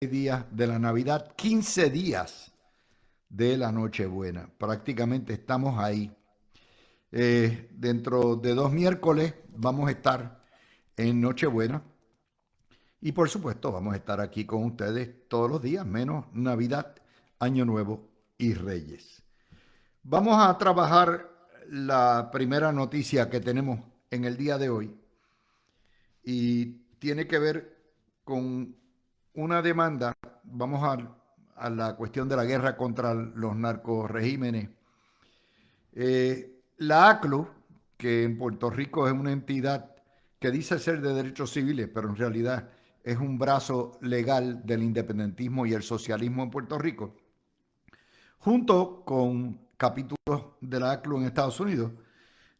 días de la Navidad, 15 días de la Nochebuena. Prácticamente estamos ahí. Dentro de 2 miércoles vamos a estar en Nochebuena y por supuesto vamos a estar aquí con ustedes todos los días, menos Navidad, Año Nuevo y Reyes. Vamos a trabajar la primera noticia que tenemos en el día de hoy y tiene que ver con una demanda. Vamos a la cuestión de la guerra contra los narcoregímenes. La ACLU, que en Puerto Rico es una entidad que dice ser de derechos civiles, pero en realidad es un brazo legal del independentismo y el socialismo en Puerto Rico, junto con capítulos de la ACLU en Estados Unidos,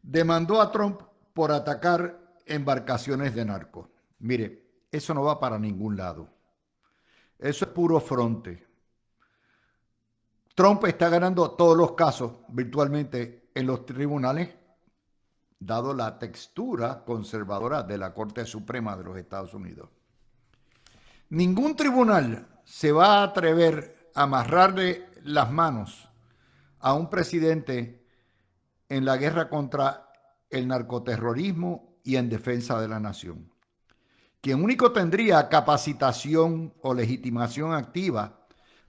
demandó a Trump por atacar embarcaciones de narcos. Mire, eso no va para ningún lado. Eso es puro fronte. Trump está ganando todos los casos virtualmente en los tribunales, dado la textura conservadora de la Corte Suprema de los Estados Unidos. Ningún tribunal se va a atrever a amarrarle las manos a un presidente en la guerra contra el narcoterrorismo y en defensa de la nación. Quien único tendría capacitación o legitimación activa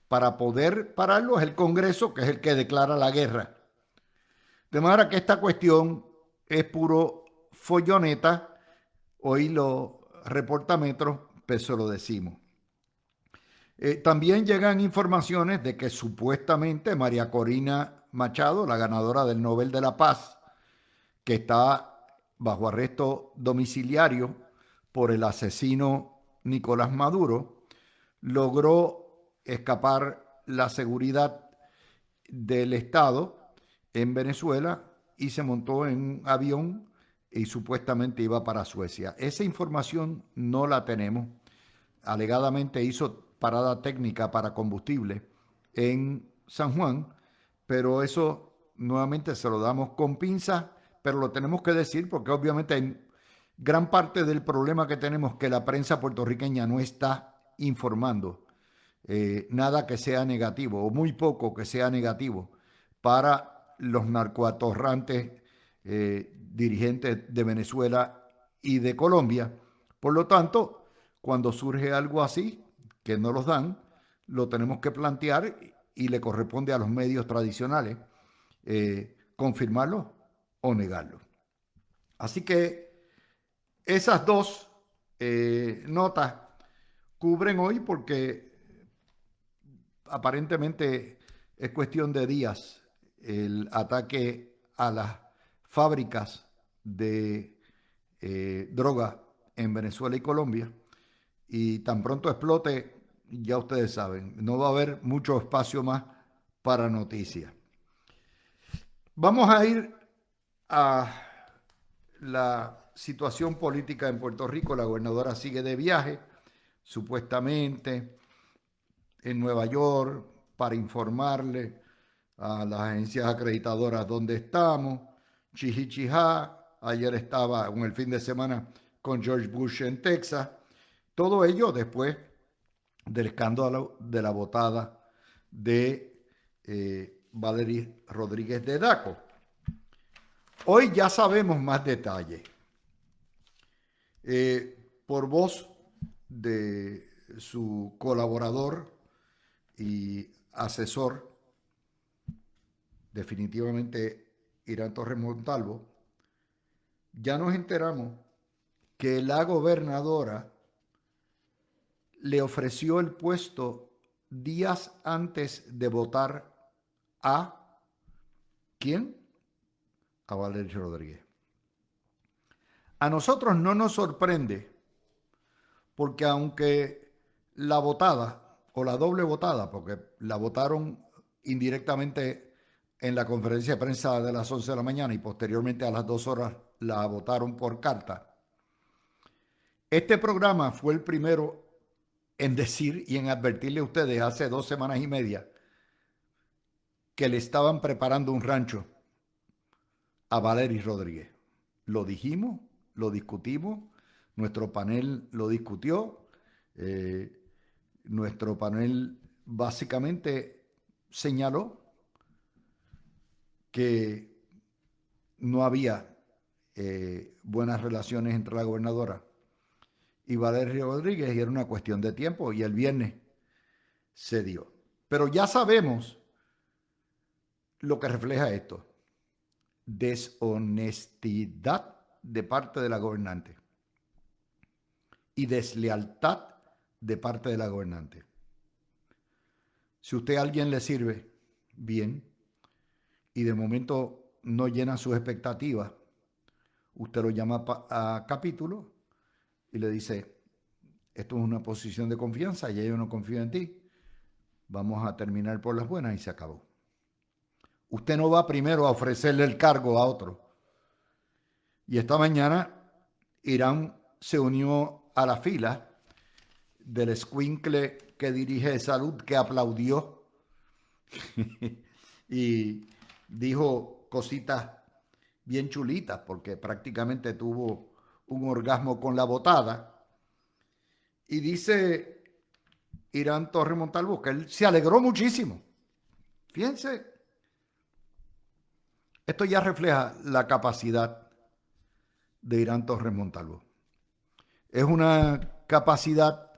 para poder pararlo es el Congreso, que es el que declara la guerra. De manera que esta cuestión es puro folloneta. Hoy lo reporta Metro, pero se lo decimos. También llegan informaciones de que supuestamente María Corina Machado, la ganadora del Nobel de la Paz, que está bajo arresto domiciliario por el asesino Nicolás Maduro, logró escapar la seguridad del Estado en Venezuela y se montó en un avión y supuestamente iba para Suecia. Esa información no la tenemos. Alegadamente hizo parada técnica para combustible en San Juan, pero eso nuevamente se lo damos con pinzas, pero lo tenemos que decir porque obviamente hay gran parte del problema que tenemos que la prensa puertorriqueña no está informando nada que sea negativo o muy poco que sea negativo para los narcoatorrantes dirigentes de Venezuela y de Colombia. Por lo tanto, cuando surge algo así, que no los dan, lo tenemos que plantear y le corresponde a los medios tradicionales confirmarlo o negarlo. Así que esas dos notas cubren hoy porque aparentemente es cuestión de días el ataque a las fábricas de droga en Venezuela y Colombia. Y tan pronto explote, ya ustedes saben, no va a haber mucho espacio más para noticias. Vamos a ir a la situación política en Puerto Rico. La gobernadora sigue de viaje, supuestamente en Nueva York, para informarle a las agencias acreditadoras dónde estamos. Chihichijá, ayer estaba en el fin de semana con George Bush en Texas. Todo ello después del escándalo de la botada de Valery Rodríguez de Daco. Hoy ya sabemos más detalles. Por voz de su colaborador y asesor, definitivamente Irán Torres Montalvo, ya nos enteramos que la gobernadora le ofreció el puesto días antes de votar a ¿quién? A Valery Rodríguez. A nosotros no nos sorprende porque aunque la votada o la doble votada, porque la votaron indirectamente en la conferencia de prensa de las 11 de la mañana y posteriormente a las 2 horas la votaron por carta. Este programa fue el primero en decir y en advertirle a ustedes hace 2 semanas y media que le estaban preparando un rancho a Valery Rodríguez. Lo dijimos, lo discutimos, nuestro panel lo discutió. nuestro panel básicamente señaló que no había buenas relaciones entre la gobernadora y Valerio Rodríguez y era una cuestión de tiempo y el viernes se dio. Pero ya sabemos lo que refleja esto: deshonestidad de parte de la gobernante y deslealtad de parte de la gobernante. Si usted a alguien le sirve bien y de momento no llena sus expectativas, usted lo llama a capítulo y le dice: esto es una posición de confianza, ya yo no confío en ti, vamos a terminar por las buenas y se acabó. Usted no va primero a ofrecerle el cargo a otro. Y esta mañana Irán se unió a la fila del escuincle que dirige Salud, que aplaudió y dijo cositas bien chulitas, porque prácticamente tuvo un orgasmo con la botada. Y dice Irán Torres Montalvo que él se alegró muchísimo. Fíjense, esto ya refleja la capacidad de Irán Torres Montalvo. Es una capacidad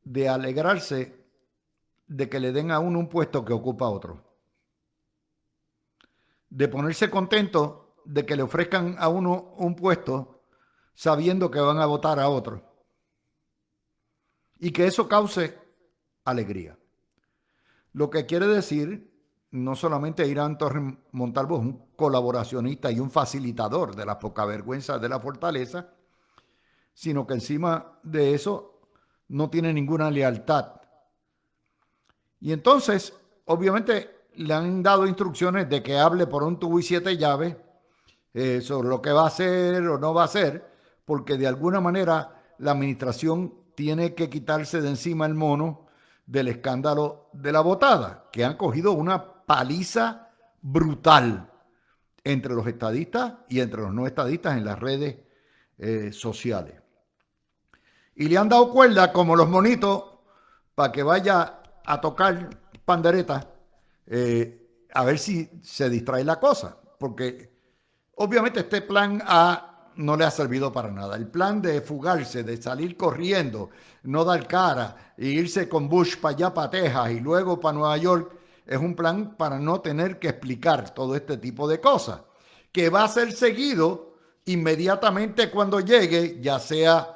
de alegrarse de que le den a uno un puesto que ocupa otro. De ponerse contento de que le ofrezcan a uno un puesto sabiendo que van a votar a otro. Y que eso cause alegría. Lo que quiere decir, no solamente Irán Torres Montalvo es un colaboracionista y un facilitador de la poca vergüenza de la fortaleza, sino que encima de eso no tiene ninguna lealtad. Y entonces, obviamente, le han dado instrucciones de que hable por un tubo y siete llaves sobre lo que va a hacer o no va a hacer, porque de alguna manera la administración tiene que quitarse de encima el mono del escándalo de la botada, que han cogido una paliza brutal entre los estadistas y entre los no estadistas en las redes sociales. Y le han dado cuerda como los monitos para que vaya a tocar pandereta a ver si se distrae la cosa, porque obviamente este plan A no le ha servido para nada. El plan de fugarse, de salir corriendo, no dar cara e irse con Bush para allá, para Texas y luego para Nueva York, es un plan para no tener que explicar todo este tipo de cosas, que va a ser seguido inmediatamente cuando llegue, ya sea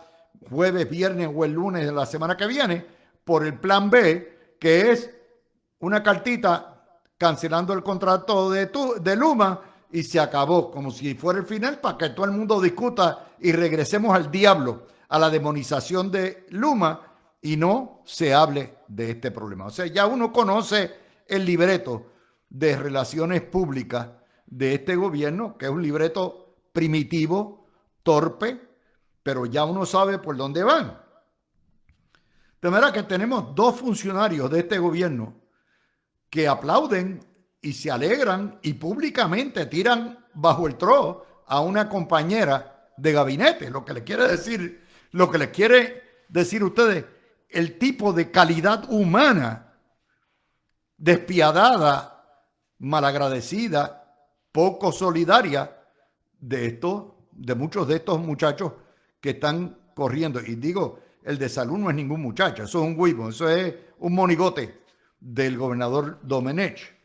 jueves, viernes o el lunes de la semana que viene, por el plan B, que es una cartita cancelando el contrato de Luma y se acabó, como si fuera el final, para que todo el mundo discuta y regresemos al diablo, a la demonización de Luma y no se hable de este problema. O sea, ya uno conoce el libreto de relaciones públicas de este gobierno, que es un libreto primitivo, torpe, pero ya uno sabe por dónde van. De manera que tenemos dos funcionarios de este gobierno que aplauden y se alegran y públicamente tiran bajo el tro a una compañera de gabinete. Lo que le quiere decir a ustedes, el tipo de calidad humana despiadada, malagradecida, poco solidaria de muchos de estos muchachos que están corriendo. Y digo, el de Salud no es ningún muchacho, eso es un huivo, eso es un monigote del gobernador Domenech.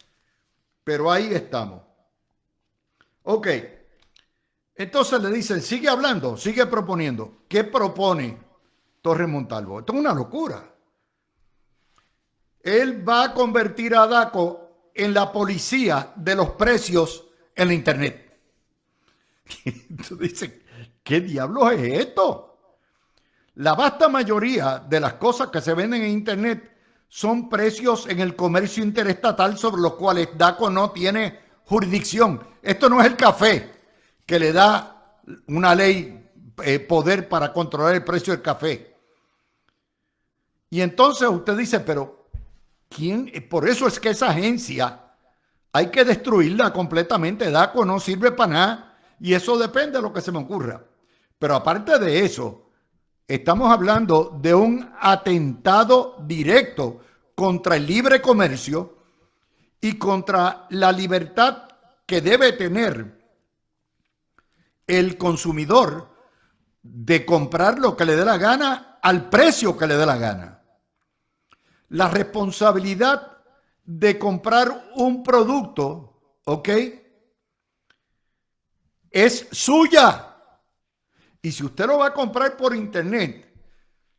Pero ahí estamos. Ok, entonces le dicen, sigue hablando, sigue proponiendo. ¿Qué propone Torres Montalvo? Esto es una locura. Él va a convertir a DACO en la policía de los precios en la internet. Entonces dice, ¿qué diablos es esto? La vasta mayoría de las cosas que se venden en internet son precios en el comercio interestatal sobre los cuales DACO no tiene jurisdicción. Esto no es el café que le da una ley poder para controlar el precio del café. Y entonces usted dice, pero ¿quién? Por eso es que esa agencia hay que destruirla completamente. DACO no sirve para nada y eso depende de lo que se me ocurra. Pero aparte de eso, Estamos hablando de un atentado directo contra el libre comercio y contra la libertad que debe tener el consumidor de comprar lo que le dé la gana al precio que le dé la gana. La responsabilidad de comprar un producto, ¿ok?, es suya. Y si usted lo va a comprar por internet,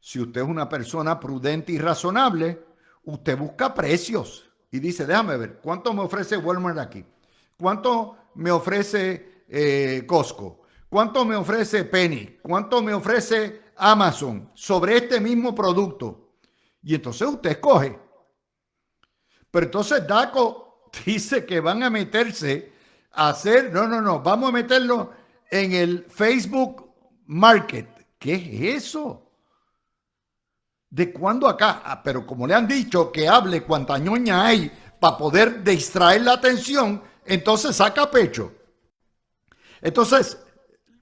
si usted es una persona prudente y razonable, usted busca precios y dice, déjame ver, ¿cuánto me ofrece Walmart aquí? ¿Cuánto me ofrece Costco? ¿Cuánto me ofrece Penny? ¿Cuánto me ofrece Amazon sobre este mismo producto? Y entonces usted escoge. Pero entonces DACO dice que van a meterse a hacer, no, vamos a meterlo en el Facebook Market. ¿Qué es eso? ¿De cuándo acá? Ah, pero como le han dicho que hable cuanta ñoña hay para poder distraer la atención, entonces saca pecho. Entonces,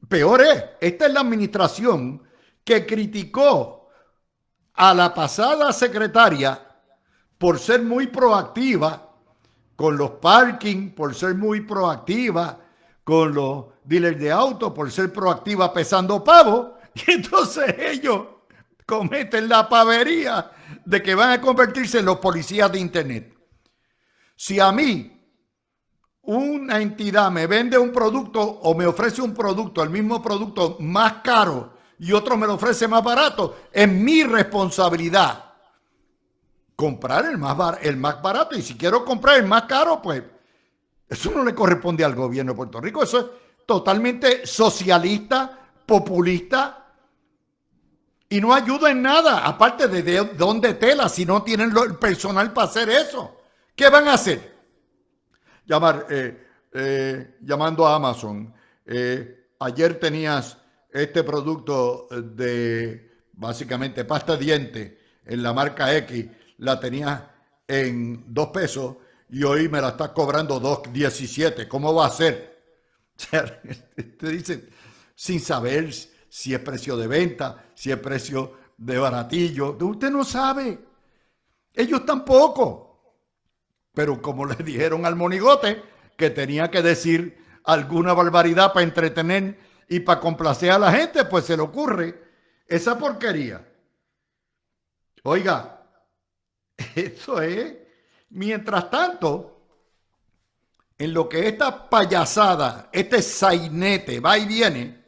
peor es, esta es la administración que criticó a la pasada secretaria por ser muy proactiva con los parking, por ser muy proactiva con los dealers de auto, por ser proactiva pesando pavo, y entonces ellos cometen la pavería de que van a convertirse en los policías de internet. Si a mí una entidad me vende un producto o me ofrece un producto, el mismo producto más caro, y otro me lo ofrece más barato, es mi responsabilidad comprar el más barato. Y si quiero comprar el más caro, pues eso no le corresponde al gobierno de Puerto Rico. Eso es totalmente socialista, populista, y no ayuda en nada, aparte de dónde tela, si no tienen el personal para hacer eso. ¿Qué van a hacer? Llamando a Amazon. Ayer tenías este producto de básicamente pasta de diente en la marca X, la tenías en 2 pesos y hoy me la estás cobrando 2.17. ¿Cómo va a ser? O sea, te dicen sin saber si es precio de venta, si es precio de baratillo. Usted no sabe. Ellos tampoco. Pero como le dijeron al monigote que tenía que decir alguna barbaridad para entretener y para complacer a la gente, pues se le ocurre esa porquería. Oiga, eso es. Mientras tanto, en lo que esta payasada, este sainete va y viene,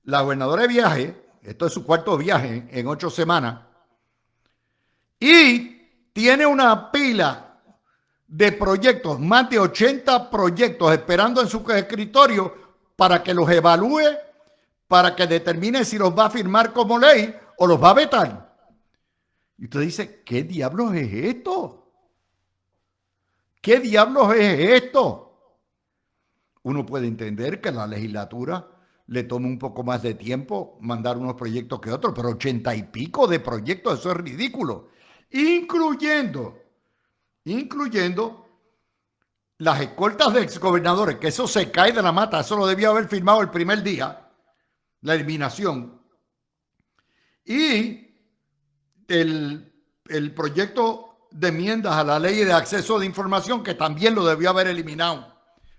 la gobernadora de viaje, esto es su 4º viaje en 8 semanas, y tiene una pila de proyectos, más de 80 proyectos esperando en su escritorio para que los evalúe, para que determine si los va a firmar como ley o los va a vetar. Y usted dice, ¿qué diablos es esto? ¿Qué diablos es esto? Uno puede entender que a la legislatura le tome un poco más de tiempo mandar unos proyectos que otros, pero 80 y pico de proyectos, eso es ridículo. Incluyendo las escoltas de exgobernadores, que eso se cae de la mata, eso lo debió haber firmado el primer día, la eliminación. Y el proyecto de enmiendas a la ley de acceso de información, que también lo debió haber eliminado.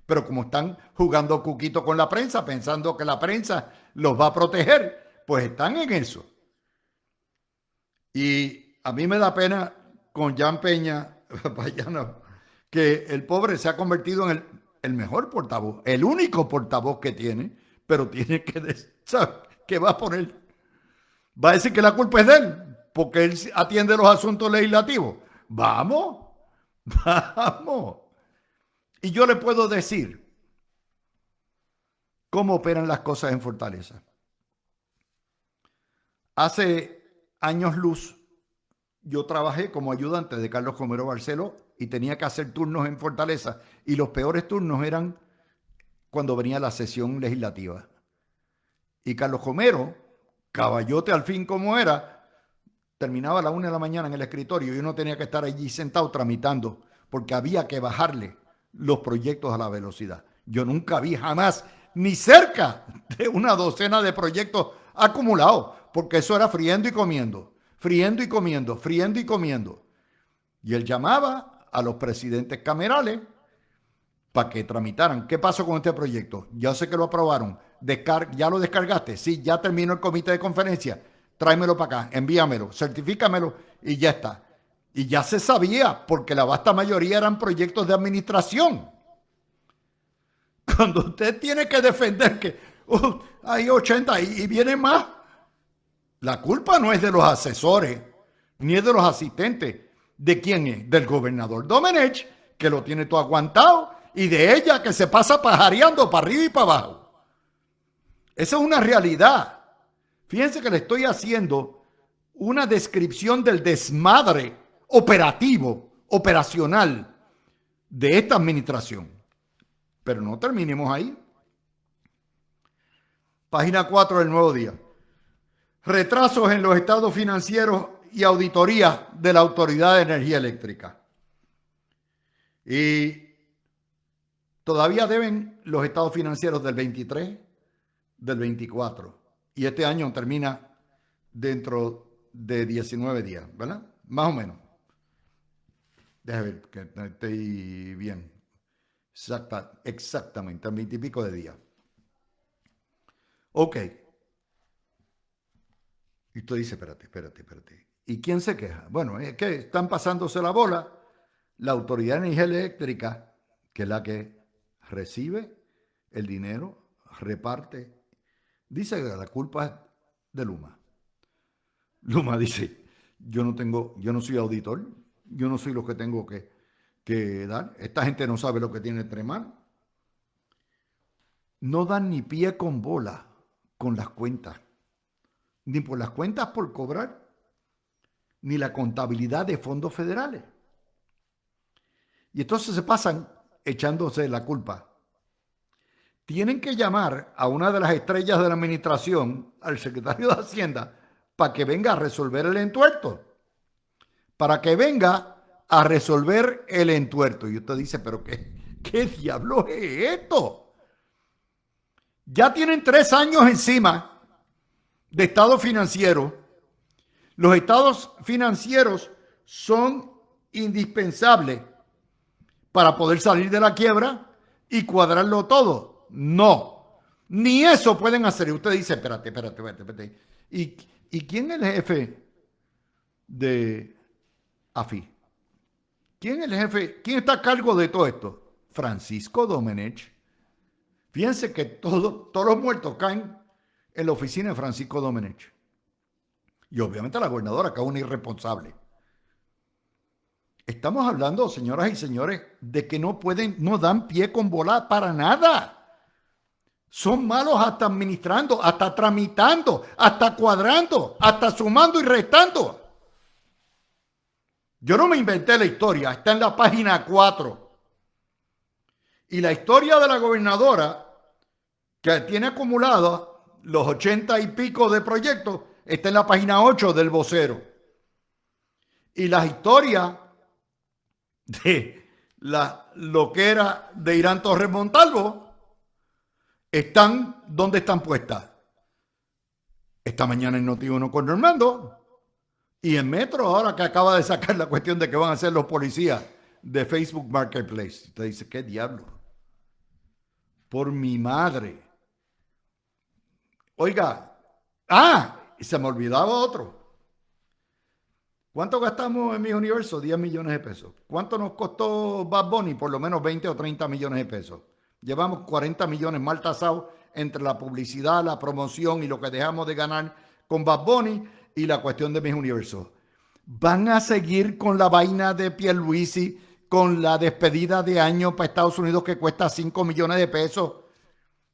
Pero como están jugando cuquito con la prensa, pensando que la prensa los va a proteger, pues están en eso. Y a mí me da pena con Jan Peña, que el pobre se ha convertido en el mejor portavoz, el único portavoz que tiene, pero tiene que saber que va a poner, va a decir que la culpa es de él, porque él atiende los asuntos legislativos. Vamos. Y yo le puedo decir cómo operan las cosas en Fortaleza. Hace años luz, yo trabajé como ayudante de Carlos Romero Barceló y tenía que hacer turnos en Fortaleza. Y los peores turnos eran cuando venía la sesión legislativa. Y Carlos Romero, caballote al fin como era, terminaba a la 1 de la mañana en el escritorio y uno tenía que estar allí sentado tramitando porque había que bajarle los proyectos a la velocidad. Yo nunca vi jamás ni cerca de una docena de proyectos acumulados, porque eso era friendo y comiendo, friendo y comiendo, friendo y comiendo. Y él llamaba a los presidentes camerales para que tramitaran. ¿Qué pasó con este proyecto? Ya sé que lo aprobaron. ¿Ya lo descargaste? Sí, ya terminó el comité de conferencia. Tráemelo para acá, envíamelo, certifícamelo y ya está. Y ya se sabía, porque la vasta mayoría eran proyectos de administración. Cuando usted tiene que defender que hay 80 y viene más, la culpa no es de los asesores, ni es de los asistentes. ¿De quién es? Del gobernador Domenech, que lo tiene todo aguantado, y de ella, que se pasa pajareando para arriba y para abajo. Esa es una realidad. Fíjense que le estoy haciendo una descripción del desmadre operacional de esta administración. Pero no terminemos ahí. Página 4 del Nuevo Día. Retrasos en los estados financieros y auditoría de la Autoridad de Energía Eléctrica. Y todavía deben los estados financieros del 23, del 24. Y este año termina dentro de 19 días, ¿verdad? Más o menos. Déjame ver que estoy bien. Exactamente, a 20 y pico de días. Ok. Y tú dices, espérate. ¿Y quién se queja? Bueno, es que están pasándose la bola. La Autoridad de Energía Eléctrica, que es la que recibe el dinero, reparte, dice que la culpa es de Luma. Luma dice, yo no soy auditor, yo no soy lo que tengo que dar. Esta gente no sabe lo que tiene entre manos. No dan ni pie con bola con las cuentas, ni por las cuentas por cobrar, ni la contabilidad de fondos federales. Y entonces se pasan echándose la culpa. Tienen que llamar a una de las estrellas de la administración, al secretario de Hacienda, para que venga a resolver el entuerto. Para que venga a resolver el entuerto. Y usted dice, pero ¿qué diablos es esto? Ya tienen 3 años encima de estado financiero. Los estados financieros son indispensables para poder salir de la quiebra y cuadrarlo todo. No, ni eso pueden hacer. Y usted dice, espérate. ¿Y quién es el jefe de AFI? ¿Quién es el jefe? ¿Quién está a cargo de todo esto? Francisco Domenech. Fíjense que todos los muertos caen en la oficina de Francisco Domenech. Y obviamente la gobernadora, que es una irresponsable. Estamos hablando, señoras y señores, de que no dan pie con bola para nada. Son malos hasta administrando, hasta tramitando, hasta cuadrando, hasta sumando y restando. Yo no me inventé la historia, está en la página 4. Y la historia de la gobernadora, que tiene acumulado los 80 y pico de proyectos, está en la página 8 del vocero. Y la historia de la loquera de Irán Torres Montalvo están donde están puestas. Esta mañana en Noti1 con Normando y en Metro, ahora que acaba de sacar la cuestión de que van a ser los policías de Facebook Marketplace. Usted dice, ¿qué diablo? Por mi madre. Oiga, se me olvidaba otro. ¿Cuánto gastamos en Miss Universo? 10 millones de pesos. ¿Cuánto nos costó Bad Bunny? Por lo menos 20 o 30 millones de pesos. Llevamos 40 millones mal tasados entre la publicidad, la promoción y lo que dejamos de ganar con Bad Bunny y la cuestión de Miss Universo. ¿Van a seguir con la vaina de Pierluisi, con la despedida de año para Estados Unidos que cuesta 5 millones de pesos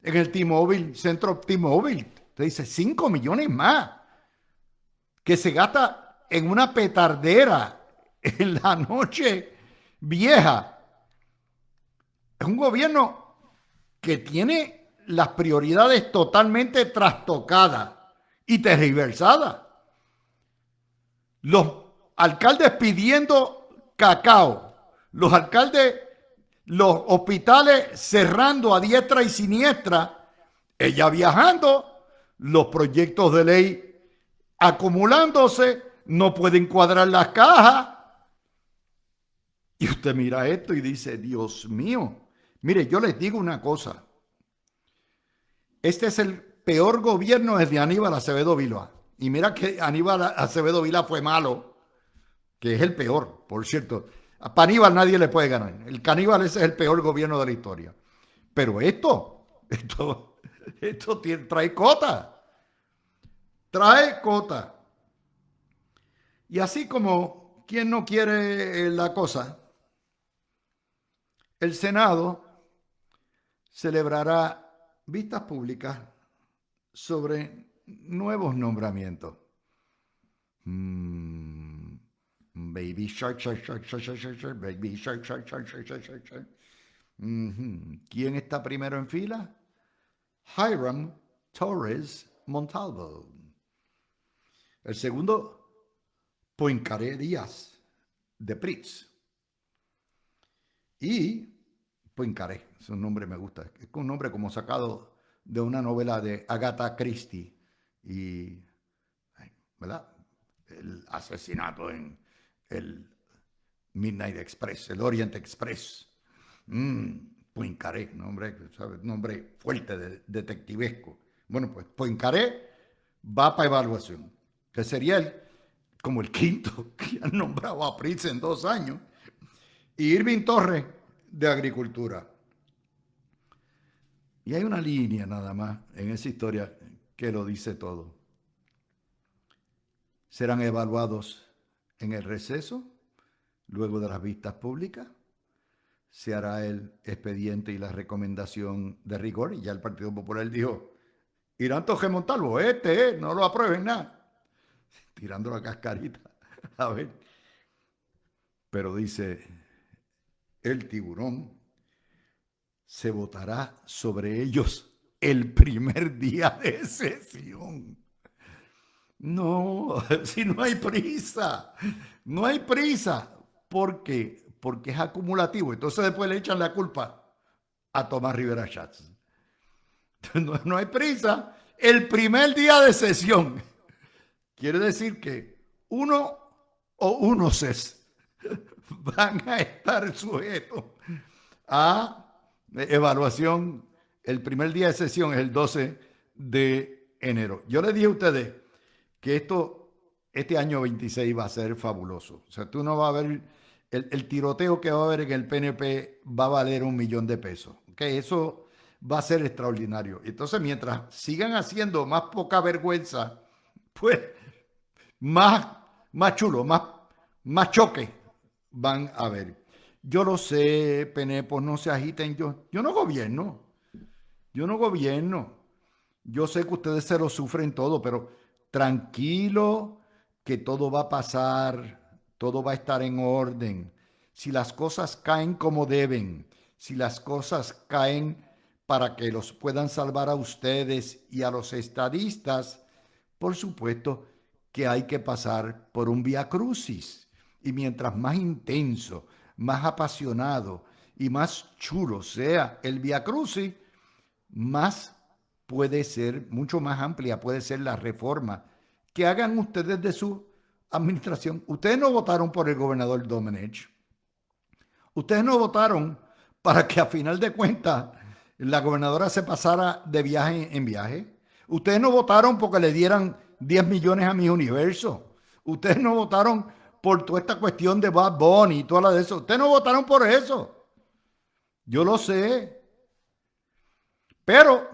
en el T-Mobile, centro T-Mobile? Usted dice, 5 millones más que se gasta en una petardera en la noche vieja. Es un gobierno que tiene las prioridades totalmente trastocadas y tergiversadas. Los alcaldes pidiendo cacao, los alcaldes, los hospitales cerrando a diestra y siniestra, ella viajando, los proyectos de ley acumulándose, no pueden cuadrar las cajas. Y usted mira esto y dice, Dios mío, mire, yo les digo una cosa, este es el peor gobierno desde Aníbal Acevedo Vilá. Y mira que Aníbal Acevedo Vilá fue malo, que es el peor, por cierto. A Aníbal nadie le puede ganar. El caníbal ese es el peor gobierno de la historia. Pero esto trae cota. Trae cota. Y así como quien no quiere la cosa, el Senado celebrará vistas públicas sobre nuevos nombramientos. Baby shark, shark, shark, shark, shark, shark, shark, baby shark, shark, shark, shark, shark, shark, shark. ¿Quién está primero en fila? Hiram Torres Montalvo. El segundo, Poincaré Díaz de Pritz. Y Poincaré, es un nombre me gusta, es un nombre como sacado de una novela de Agatha Christie y, ¿verdad? El asesinato en el Midnight Express, el Orient Express. Poincaré, nombre fuerte, detectivesco. Bueno, pues Poincaré va para evaluación, que sería como el quinto que han nombrado a Pritz en 2 años. Y Irving Torres de Agricultura. Y hay una línea nada más en esa historia que lo dice todo. Serán evaluados en el receso, luego de las vistas públicas. Se hará el expediente y la recomendación de rigor. Y ya el Partido Popular dijo, Irán Torres Montalvo, no lo aprueben nada. Tirando la cascarita. A ver. Pero dice, el tiburón se votará sobre ellos el primer día de sesión. No, si no hay prisa, no hay prisa. ¿Por qué? Porque es acumulativo. Entonces después le echan la culpa a Tomás Rivera Schatz. No hay prisa. El primer día de sesión. Quiere decir que uno o unos van a estar sujetos a evaluación. El primer día de sesión es el 12 de enero. Yo les dije a ustedes que este año 26 va a ser fabuloso. O sea, tú no vas a ver, el tiroteo que va a haber en el PNP va a valer $1.000.000. ¿Okay? Eso va a ser extraordinario. Entonces, mientras sigan haciendo más poca vergüenza, pues más, más chulo, más choque van a haber. Yo lo sé, Penepos, no se agiten. Yo no gobierno. Yo no gobierno. Yo sé que ustedes se lo sufren todo, pero tranquilo que todo va a pasar, todo va a estar en orden. Si las cosas caen como deben, si las cosas caen para que los puedan salvar a ustedes y a los estadistas, por supuesto que hay que pasar por un vía crucis. Y mientras más intenso, más apasionado y más chulo sea el vía crucis, más puede ser, mucho más amplia puede ser la reforma que hagan ustedes de su administración. Ustedes no votaron por el gobernador Domenech. Ustedes no votaron para que a final de cuentas la gobernadora se pasara de viaje en viaje. Ustedes no votaron porque le dieran 10 millones a mi universo. Ustedes no votaron por toda esta cuestión de Bad Bunny y toda la de eso. Ustedes no votaron por eso. Yo lo sé. Pero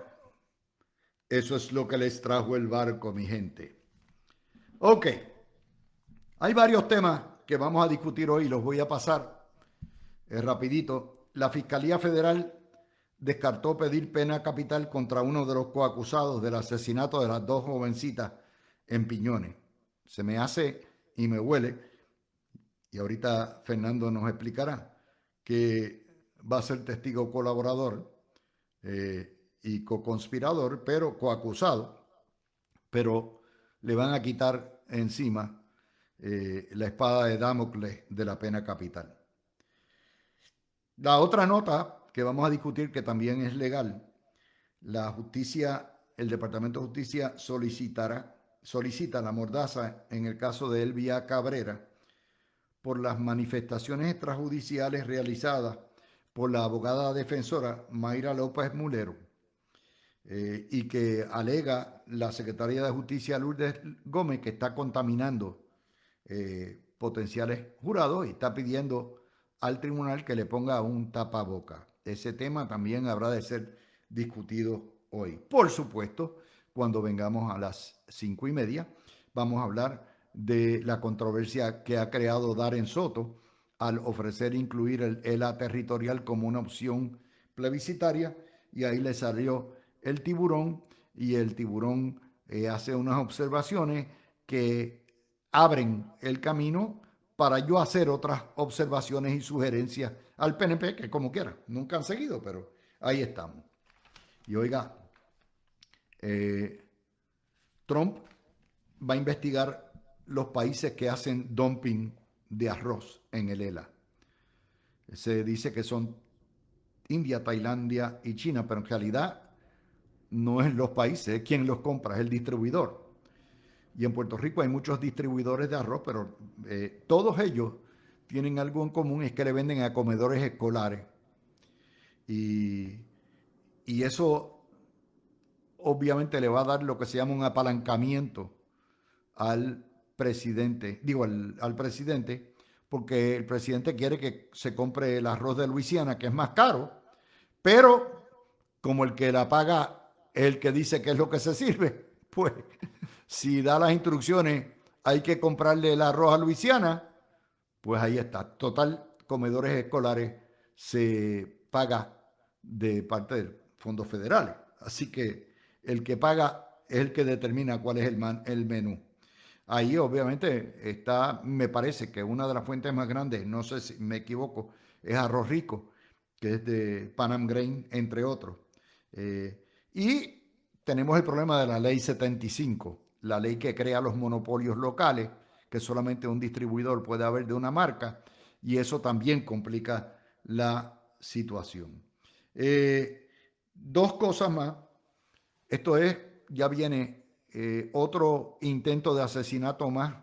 eso es lo que les trajo el barco, mi gente. Ok. Hay varios temas que vamos a discutir hoy. Los voy a pasar rapidito. La Fiscalía Federal descartó pedir pena capital contra uno de los coacusados del asesinato de las 2 jovencitas en Piñones. Se me hace y me huele, y ahorita Fernando nos explicará, que va a ser testigo colaborador y coconspirador, pero coacusado, pero le van a quitar encima la espada de Damocles de la pena capital. La otra nota que vamos a discutir, que también es legal, la justicia, el Departamento de Justicia solicitará solicita la mordaza en el caso de Elvia Cabrera por las manifestaciones extrajudiciales realizadas por la abogada defensora Mayra López Mulero, y que alega la Secretaría de Justicia Lourdes Gómez que está contaminando potenciales jurados y está pidiendo al tribunal que le ponga un tapaboca. Ese tema también habrá de ser discutido hoy. Por supuesto, cuando vengamos a las 5:30, vamos a hablar de la controversia que ha creado Darren Soto al ofrecer incluir el ELA territorial como una opción plebiscitaria, y ahí le salió el tiburón, y el tiburón hace unas observaciones que abren el camino para yo hacer otras observaciones y sugerencias al PNP, que como quiera, nunca han seguido, pero ahí estamos. Y oiga, Trump va a investigar los países que hacen dumping de arroz en el ELA. Se dice que son India, Tailandia y China, pero en realidad no es los países, es quien los compra, es el distribuidor. Y en Puerto Rico hay muchos distribuidores de arroz, pero todos ellos tienen algo en común, es que le venden a comedores escolares. Y eso obviamente le va a dar lo que se llama un apalancamiento al presidente, al presidente, porque el presidente quiere que se compre el arroz de Luisiana, que es más caro, pero como el que la paga es el que dice qué es lo que se sirve, pues si da las instrucciones, hay que comprarle el arroz a Luisiana, pues ahí está. Total, comedores escolares se paga de parte de fondos federales. Así que el que paga es el que determina cuál es el menú. Ahí obviamente está, me parece que una de las fuentes más grandes, no sé si me equivoco, es Arroz Rico, que es de Pan Am Grain, entre otros. Y tenemos el problema de la ley 75, la ley que crea los monopolios locales, que solamente un distribuidor puede haber de una marca, y eso también complica la situación. Dos cosas más. Esto es, ya viene otro intento de asesinato más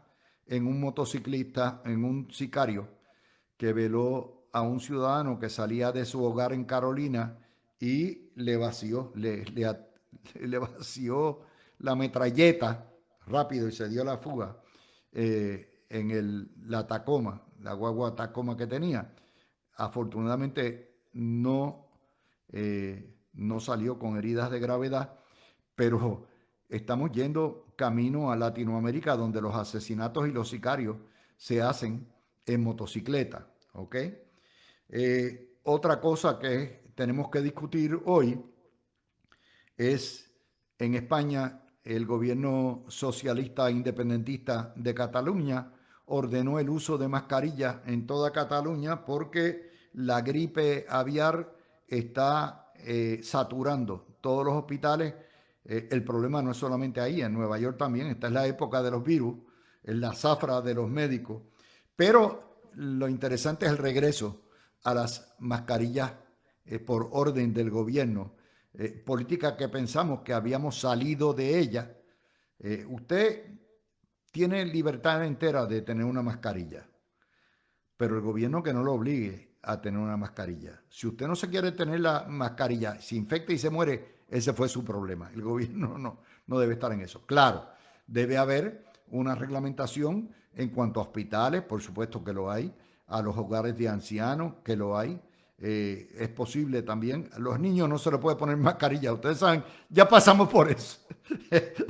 en un motociclista, en un sicario que veló a un ciudadano que salía de su hogar en Carolina y le vació la metralleta rápido y se dio la fuga en la Tacoma, la guagua Tacoma que tenía. Afortunadamente no salió con heridas de gravedad, pero estamos yendo camino a Latinoamérica, donde los asesinatos y los sicarios se hacen en motocicleta, ¿ok? Otra cosa que tenemos que discutir hoy es, en España, el gobierno socialista independentista de Cataluña ordenó el uso de mascarillas en toda Cataluña porque la gripe aviar está saturando todos los hospitales. El problema no es solamente ahí, en Nueva York también. Esta es la época de los virus, es la zafra de los médicos. Pero lo interesante es el regreso a las mascarillas por orden del gobierno. Política que pensamos que habíamos salido de ella. Usted tiene libertad entera de tener una mascarilla, pero el gobierno que no lo obligue a tener una mascarilla. Si usted no se quiere tener la mascarilla, se infecta y se muere, ese fue su problema. El gobierno no debe estar en eso. Claro, debe haber una reglamentación en cuanto a hospitales, por supuesto que lo hay, a los hogares de ancianos, que lo hay. Es posible también. A los niños no se les puede poner mascarilla. Ustedes saben, ya pasamos por eso.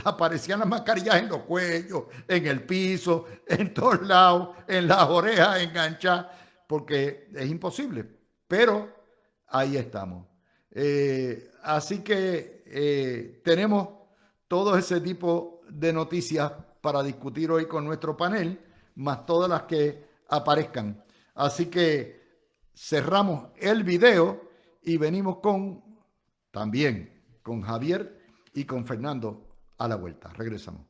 Aparecían las mascarillas en los cuellos, en el piso, en todos lados, en las orejas enganchadas, porque es imposible. Pero ahí estamos. Así que tenemos todo ese tipo de noticias para discutir hoy con nuestro panel, más todas las que aparezcan. Así que cerramos el video y venimos también con Javier y con Fernando a la vuelta. Regresamos.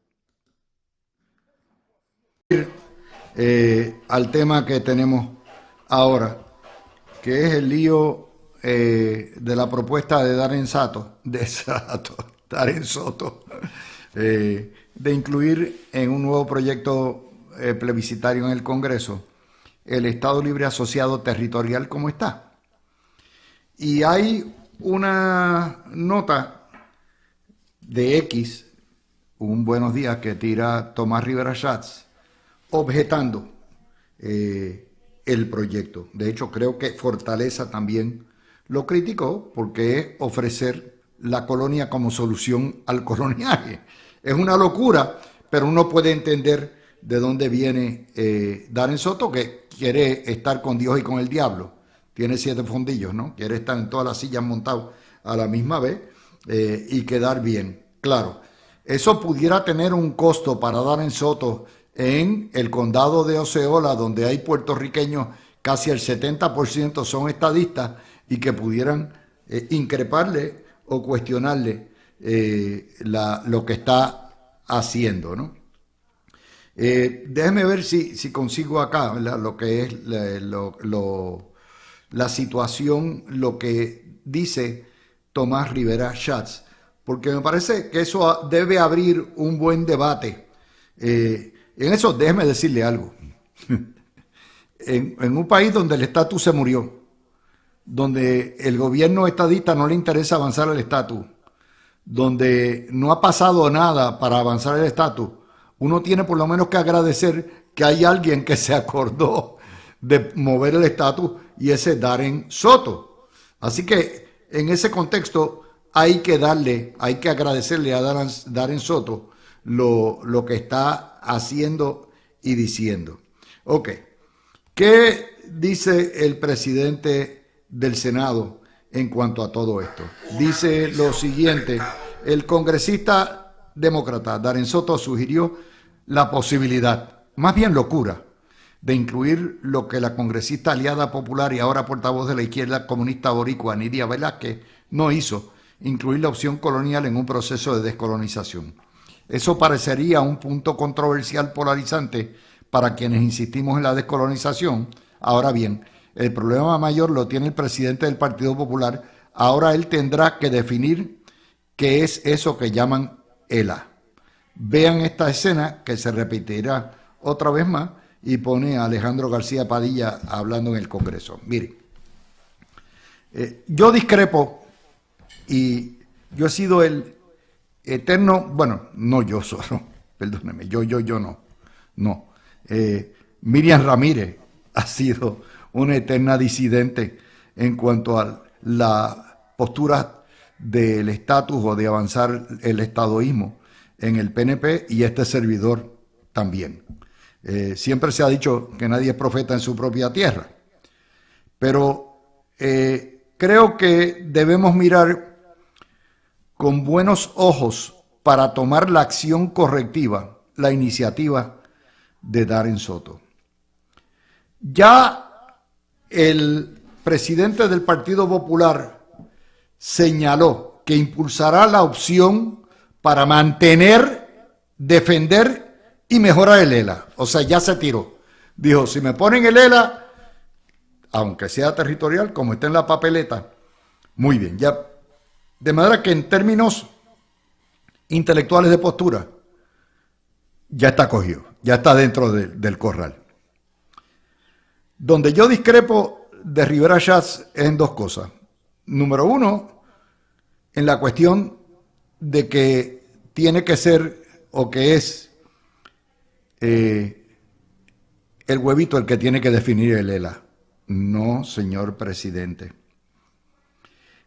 Al tema que tenemos ahora, que es el lío de la propuesta de Darren Soto, de incluir en un nuevo proyecto plebiscitario en el Congreso el Estado Libre Asociado Territorial como está. Y hay una nota de X, un Buenos Días que tira Tomás Rivera Schatz, objetando el proyecto. De hecho, creo que Fortaleza también lo criticó porque es ofrecer la colonia como solución al coloniaje. Es una locura, pero uno puede entender de dónde viene Darren Soto, que quiere estar con Dios y con el diablo. Tiene 7 fondillos, ¿no? Quiere estar en todas las sillas montado a la misma vez y quedar bien. Claro, eso pudiera tener un costo para Darren Soto en el condado de Osceola, donde hay puertorriqueños, casi el 70% son estadistas y que pudieran increparle o cuestionarle lo que está haciendo, ¿no? Déjeme ver si consigo acá, ¿verdad?, lo que es la situación, lo que dice Tomás Rivera Schatz, porque me parece que eso debe abrir un buen debate. En eso déjeme decirle algo. En un país donde el estatus se murió, donde el gobierno estadista no le interesa avanzar el estatus, donde no ha pasado nada para avanzar el estatus, uno tiene por lo menos que agradecer que hay alguien que se acordó de mover el estatus y ese es Darren Soto. Así que en ese contexto hay que agradecerle a Darren Soto lo que está haciendo y diciendo. Ok, ¿qué dice el presidente del Senado en cuanto a todo esto? Dice lo siguiente: el congresista demócrata Darren Soto sugirió la posibilidad, más bien locura, de incluir lo que la congresista aliada popular y ahora portavoz de la izquierda comunista boricua Nidia Velázquez no hizo, incluir la opción colonial en un proceso de descolonización. Eso parecería un punto controversial polarizante para quienes insistimos en la descolonización. Ahora bien, el problema mayor lo tiene el presidente del Partido Popular. Ahora él tendrá que definir qué es eso que llaman ELA. Vean esta escena que se repetirá otra vez más y pone a Alejandro García Padilla hablando en el Congreso. Miren, yo discrepo y yo he sido el eterno, bueno, no yo solo, perdóneme, yo no. Miriam Ramírez ha sido una eterna disidente en cuanto a la postura del estatus o de avanzar el estadoísmo en el PNP y este servidor también. Siempre se ha dicho que nadie es profeta en su propia tierra, pero creo que debemos mirar con buenos ojos para tomar la acción correctiva, la iniciativa de Darren Soto. Ya el presidente del Partido Popular señaló que impulsará la opción para mantener, defender y mejorar el ELA. O sea, ya se tiró. Dijo, si me ponen el ELA, aunque sea territorial, como está en la papeleta, muy bien. Ya, de manera que en términos intelectuales de postura, ya está cogido, ya está dentro del corral. Donde yo discrepo de Rivera Schatz es en dos cosas. Número uno, en la cuestión de que tiene que ser o que es el huevito el que tiene que definir el ELA. No, señor presidente.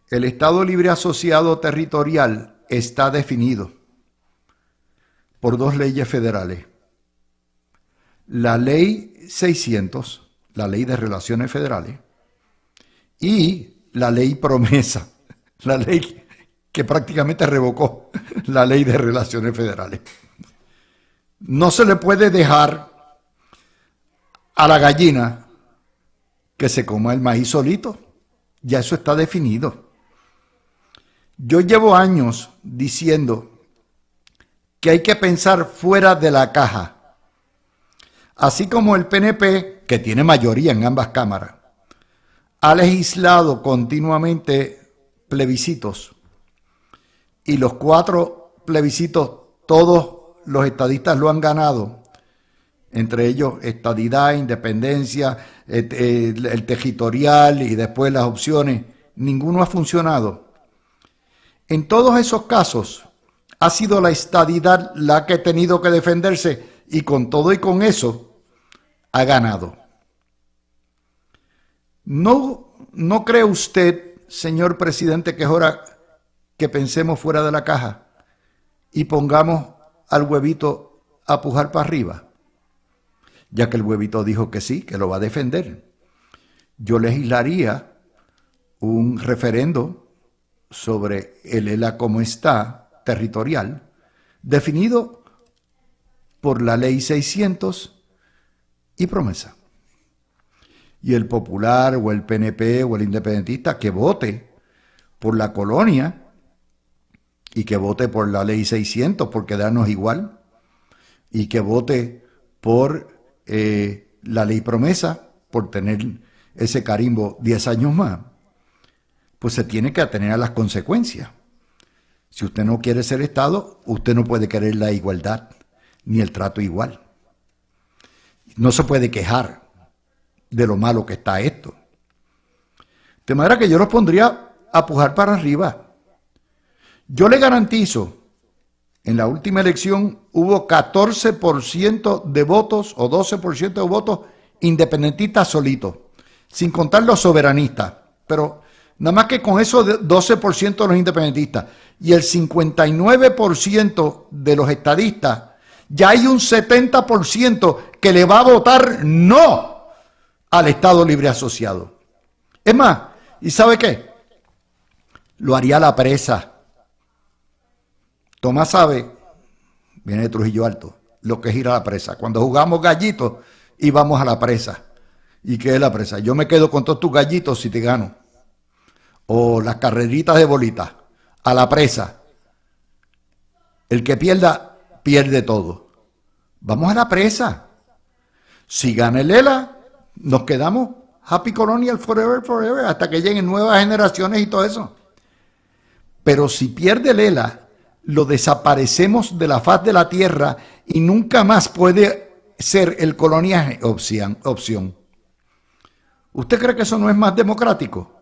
El Estado Libre Asociado Territorial está definido por 2 leyes federales. La Ley 600, la Ley de Relaciones Federales, y la Ley Promesa, la ley que prácticamente revocó la Ley de Relaciones Federales. No se le puede dejar a la gallina que se coma el maíz solito. Ya eso está definido. Yo llevo años diciendo que hay que pensar fuera de la caja. Así como el PNP, que tiene mayoría en ambas cámaras, ha legislado continuamente plebiscitos y los 4 plebiscitos todos los estadistas lo han ganado, entre ellos estadidad, independencia, el territorial y después las opciones, ninguno ha funcionado. En todos esos casos ha sido la estadidad la que ha tenido que defenderse y con todo y con eso ha ganado. ¿No cree usted, señor presidente, que es hora que pensemos fuera de la caja y pongamos al huevito a pujar para arriba? Ya que el huevito dijo que sí, que lo va a defender. Yo legislaría un referendo sobre el ELA como está, territorial, definido por la ley 600 y promesa. Y el popular o el PNP o el independentista que vote por la colonia y que vote por la ley 600 por quedarnos igual y que vote por la ley promesa por tener ese carimbo 10 años más, pues se tiene que atener a las consecuencias. Si usted no quiere ser Estado, usted no puede querer la igualdad ni el trato igual. No se puede quejar de lo malo que está esto. De manera que yo los pondría a pujar para arriba. Yo le garantizo, en la última elección hubo 14% de votos o 12% de votos independentistas solitos, sin contar los soberanistas, pero nada más que con eso 12% de los independentistas y el 59% de los estadistas, ya hay un 70% que le va a votar no al Estado Libre Asociado. Es más, ¿y sabe qué? Lo haría la presa. Tomás sabe, viene de Trujillo Alto, lo que es ir a la presa. Cuando jugamos gallitos, íbamos a la presa. ¿Y qué es la presa? Yo me quedo con todos tus gallitos si te gano. O las carreritas de bolitas, a la presa. El que pierda, pierde todo. Vamos a la presa. Si gana el ELA, nos quedamos happy colonial forever, forever, hasta que lleguen nuevas generaciones y todo eso. Pero si pierde el ELA, lo desaparecemos de la faz de la tierra y nunca más puede ser el coloniaje opción. ¿Usted cree que eso no es más democrático?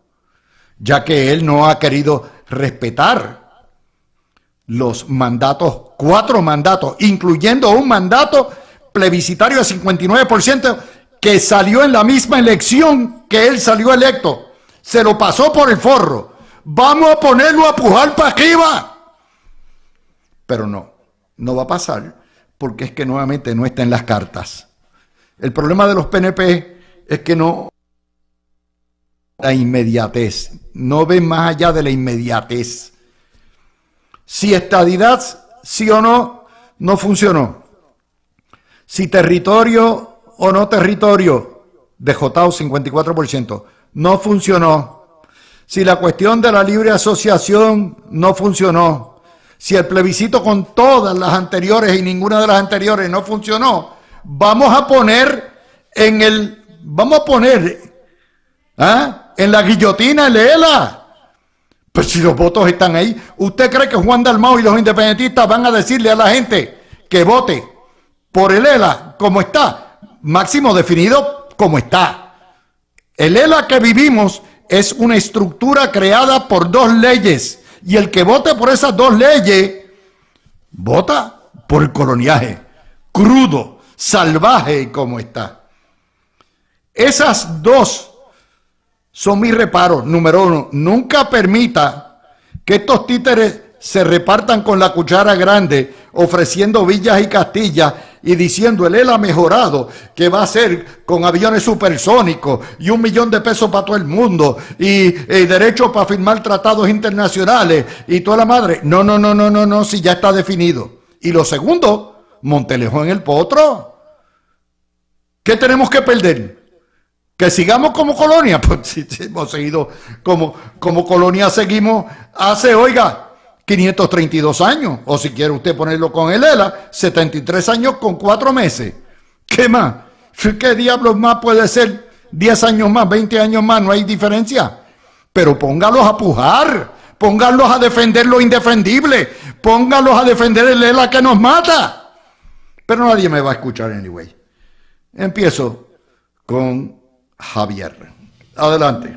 Ya que él no ha querido respetar los mandatos, 4 mandatos, incluyendo un mandato plebiscitario de 59%, que salió en la misma elección que él salió electo. Se lo pasó por el forro. Vamos a ponerlo a pujar para arriba. Pero no va a pasar porque es que nuevamente no está en las cartas. El problema de los PNP es que no la inmediatez, no ven más allá de la inmediatez. Si estadidad, sí o no, no funcionó. Si territorio o no territorio, dejotado 54%, no funcionó. Si la cuestión de la libre asociación no funcionó, si el plebiscito con todas las anteriores y ninguna de las anteriores no funcionó, vamos a poner en la guillotina el ELA. Pues si los votos están ahí, ¿usted cree que Juan Dalmau y los independentistas van a decirle a la gente que vote por el ELA como está? Máximo definido como está. El ELA que vivimos es una estructura creada por 2 leyes y el que vote por esas 2 leyes vota por el coloniaje crudo, salvaje como está. Esas 2 son mis reparos. Número 1, nunca permita que estos títeres se repartan con la cuchara grande, ofreciendo villas y castillas y diciendo el ELA mejorado, que va a ser con aviones supersónicos y $1 millón de pesos para todo el mundo y derechos para firmar tratados internacionales y toda la madre. No, si ya está definido. Y lo segundo, Montelejo en el potro. ¿Qué tenemos que perder? ¿Que sigamos como colonia? Pues si hemos seguido como colonia, seguimos hace, 532 años, o si quiere usted ponerlo con el ELA, 73 años con 4 meses. ¿Qué más? ¿Qué diablos más puede ser? 10 años más, 20 años más, no hay diferencia. Pero póngalos a pujar, póngalos a defender lo indefendible, póngalos a defender el ELA que nos mata. pero nadie me va a escuchar anyway. Empiezo con Javier. Adelante.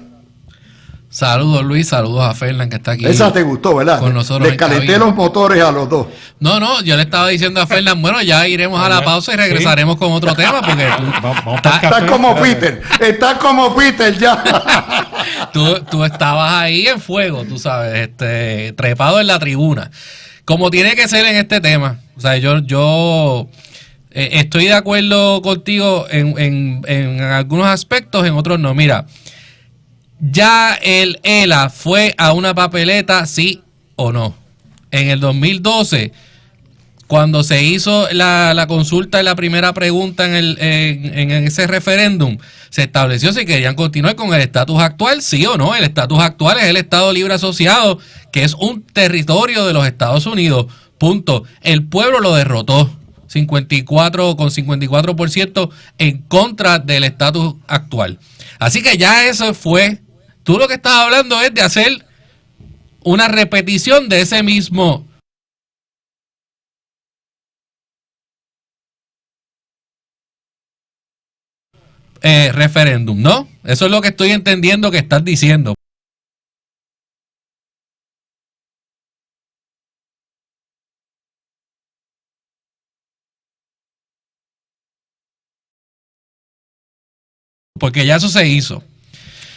Saludos Luis, saludos a Fernan que está aquí. Esa te gustó, ¿verdad? Con nosotros. Les calenté los motores a los dos. No, yo le estaba diciendo a Fernan, bueno, ya iremos a la pausa y regresaremos con otro tema porque Estás como Peter ya. Tú estabas ahí en fuego, tú sabes, trepado en la tribuna. Como tiene que ser en este tema. O sea, yo estoy de acuerdo contigo en algunos aspectos, en otros no. Mira, ya el ELA fue a una papeleta, sí o no. En el 2012, cuando se hizo la consulta y la primera pregunta en ese referéndum, se estableció si querían continuar con el estatus actual, sí o no. El estatus actual es el Estado Libre Asociado, que es un territorio de los Estados Unidos. Punto. El pueblo lo derrotó. 54% en contra del estatus actual. Así que ya eso fue. Tú lo que estás hablando es de hacer una repetición de ese mismo referéndum, ¿no? Eso es lo que estoy entendiendo que estás diciendo. Porque ya eso se hizo.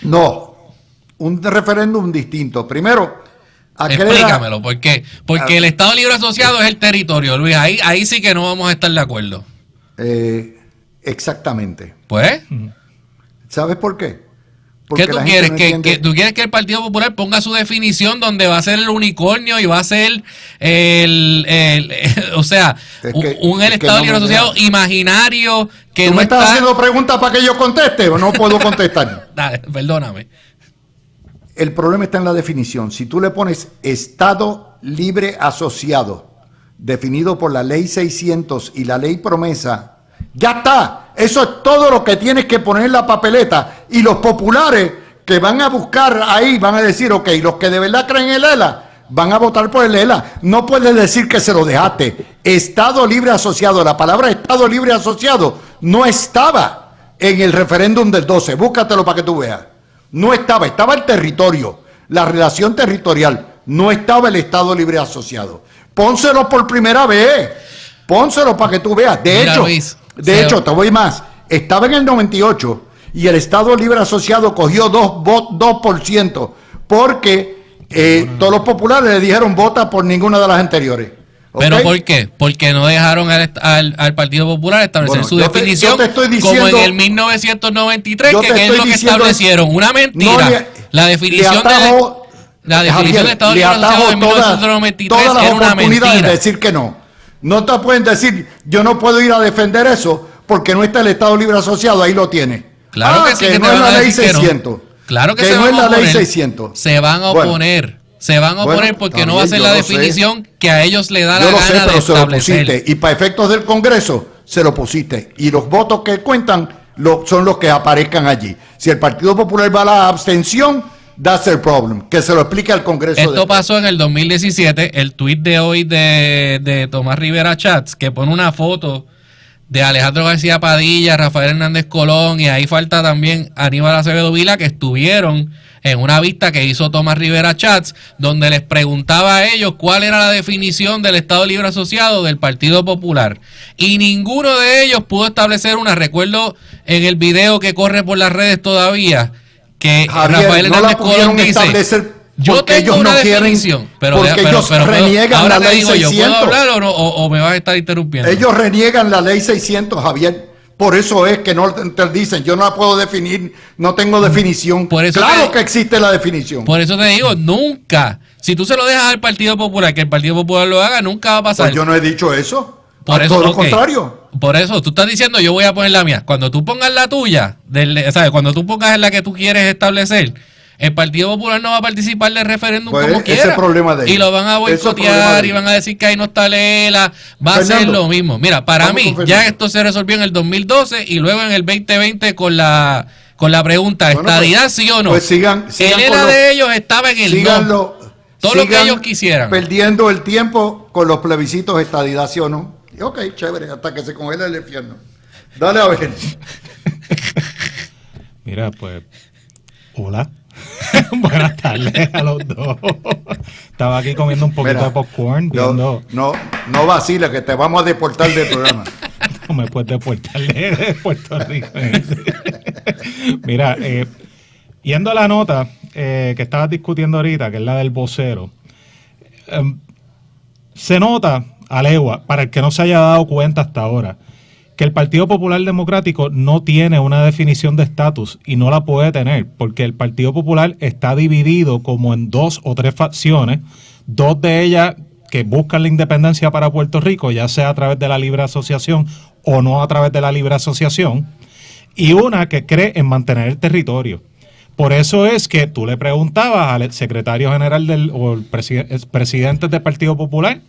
No, un referéndum distinto. Primero, explícamelo, ¿por qué? Porque el Estado Libre Asociado es el territorio, Luis. Ahí sí que no vamos a estar de acuerdo. Exactamente. Pues, ¿sabes por qué? Porque ¿qué tú quieres? No ¿Tú quieres que el Partido Popular ponga su definición donde va a ser el unicornio y va a ser o sea, el Estado Libre Asociado imaginario que ¿Tú no me estás está haciendo preguntas para que yo conteste o no puedo contestar? Dale, perdóname. El problema está en la definición. Si tú le pones Estado Libre Asociado, definido por la Ley 600 y la Ley Promesa, ya está. Eso es todo lo que tienes que poner en la papeleta. Y los populares que van a buscar ahí van a decir, ok, los que de verdad creen en el ELA van a votar por el ELA. No puedes decir que se lo dejaste. Estado Libre Asociado. La palabra Estado Libre Asociado no estaba en el referéndum del 12. Búscatelo para que tú veas. No estaba. Estaba el territorio, la relación territorial. No estaba el Estado Libre Asociado. Pónselo por primera vez. Pónselo para que tú veas. De hecho, te voy más. Estaba en el 98 y el Estado Libre Asociado cogió 2% porque todos los populares le dijeron vota por ninguna de las anteriores. ¿Okay? ¿Pero por qué? Porque no dejaron al Partido Popular establecer su definición como en el 1993, que es lo que establecieron. Una mentira. La definición del Estado Libre Asociado en 1993 era una mentira. De decir que no. No te pueden decir, yo no puedo ir a defender eso porque no está el Estado Libre Asociado, ahí lo tiene. Claro que sí, que no es la ley 600. Claro que no es la ley 600. Se van a oponer. Se van a oponer porque no va a ser la definición que a ellos le da la gana de establecer. Y para efectos del Congreso, se lo pusiste. Y los votos que cuentan son los que aparezcan allí. Si el Partido Popular va a la abstención, that's the problem. Que se lo explique al Congreso. Esto pasó en el 2017. El tuit de hoy de Tomás Rivera Chats, que pone una foto de Alejandro García Padilla, Rafael Hernández Colón, y ahí falta también Aníbal Acevedo Vila, que estuvieron en una vista que hizo Tomás Rivera Chats, donde les preguntaba a ellos cuál era la definición del Estado Libre Asociado del Partido Popular. Y ninguno de ellos pudo establecer una. Recuerdo en el video que corre por las redes todavía, que Javier, Rafael Hernández Colón dice, yo tengo una definición, pero ellos reniegan la ley 600. ¿Puedo hablar o me vas a estar interrumpiendo? Ellos reniegan la ley 600, Javier. Por eso es que no te dicen, yo no la puedo definir, no tengo definición. Claro que existe la definición. Por eso te digo, nunca. Si tú se lo dejas al Partido Popular, que el Partido Popular lo haga, nunca va a pasar. Pues yo no he dicho eso. Todo lo contrario. Por eso, tú estás diciendo, yo voy a poner la mía. Cuando tú pongas la tuya, ¿sabes? Cuando tú pongas la que tú quieres establecer, el Partido Popular no va a participar del referéndum como quiera. Ese problema de ellos. Y lo van a boicotear y van a decir que ahí no está Lela. Va a ser lo mismo. Mira, para mí, ya esto se resolvió en el 2012 y luego en el 2020 con la pregunta, ¿estadidad sí o no? Pues sigan el ELA de ellos estaba en el no. Todo lo que ellos quisieran. Perdiendo el tiempo con los plebiscitos, estadidad sí o no. Ok, chévere, hasta que se congele el infierno. Dale a ver. Mira, pues, hola. Buenas tardes a los dos. Estaba aquí comiendo un poquito de Mira, popcorn, no, viendo. no vaciles, que te vamos a deportar del programa. No me puedes deportar de Puerto Rico. Mira, yendo a la nota que estabas discutiendo ahorita, que es la del vocero, se nota a legua, para el que no se haya dado cuenta hasta ahora, que el Partido Popular Democrático no tiene una definición de estatus y no la puede tener, porque el Partido Popular está dividido como en 2 o 3 facciones, 2 de ellas que buscan la independencia para Puerto Rico, ya sea a través de la libre asociación o no a través de la libre asociación, y una que cree en mantener el territorio. Por eso es que tú le preguntabas al secretario general o el presidente del Partido Popular,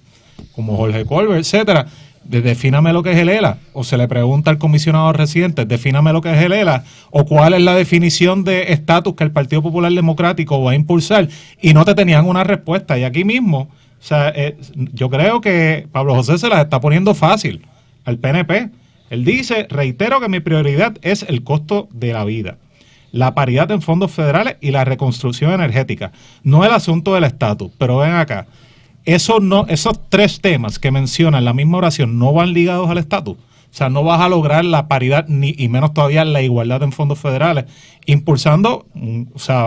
como Jorge Colbert, etcétera, defíname lo que es el ELA, o se le pregunta al comisionado residente, defíname lo que es el ELA, o cuál es la definición de estatus que el Partido Popular Democrático va a impulsar, y no te tenían una respuesta. Y aquí mismo, o sea, yo creo que Pablo José se las está poniendo fácil al PNP. Él dice, reitero que mi prioridad es el costo de la vida, la paridad en fondos federales y la reconstrucción energética, no el asunto del estatus. Pero ven acá, esos 3 temas que menciona en la misma oración no van ligados al estatus. O sea, no vas a lograr la paridad y menos todavía la igualdad en fondos federales, impulsando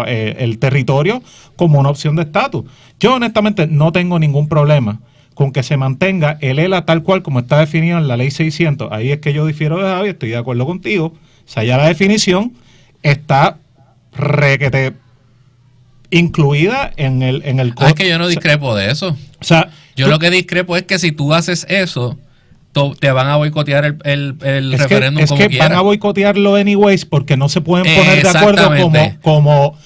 el territorio como una opción de estatus. Yo honestamente no tengo ningún problema con que se mantenga el ELA tal cual como está definido en la ley 600. Ahí es que yo difiero de Javi, estoy de acuerdo contigo. O sea, ya la definición está requete incluida en el Es que yo no discrepo de eso. O sea, yo lo que discrepo es que si tú haces eso, te van a boicotear el referéndum como que van a boicotearlo anyways porque no se pueden poner de acuerdo como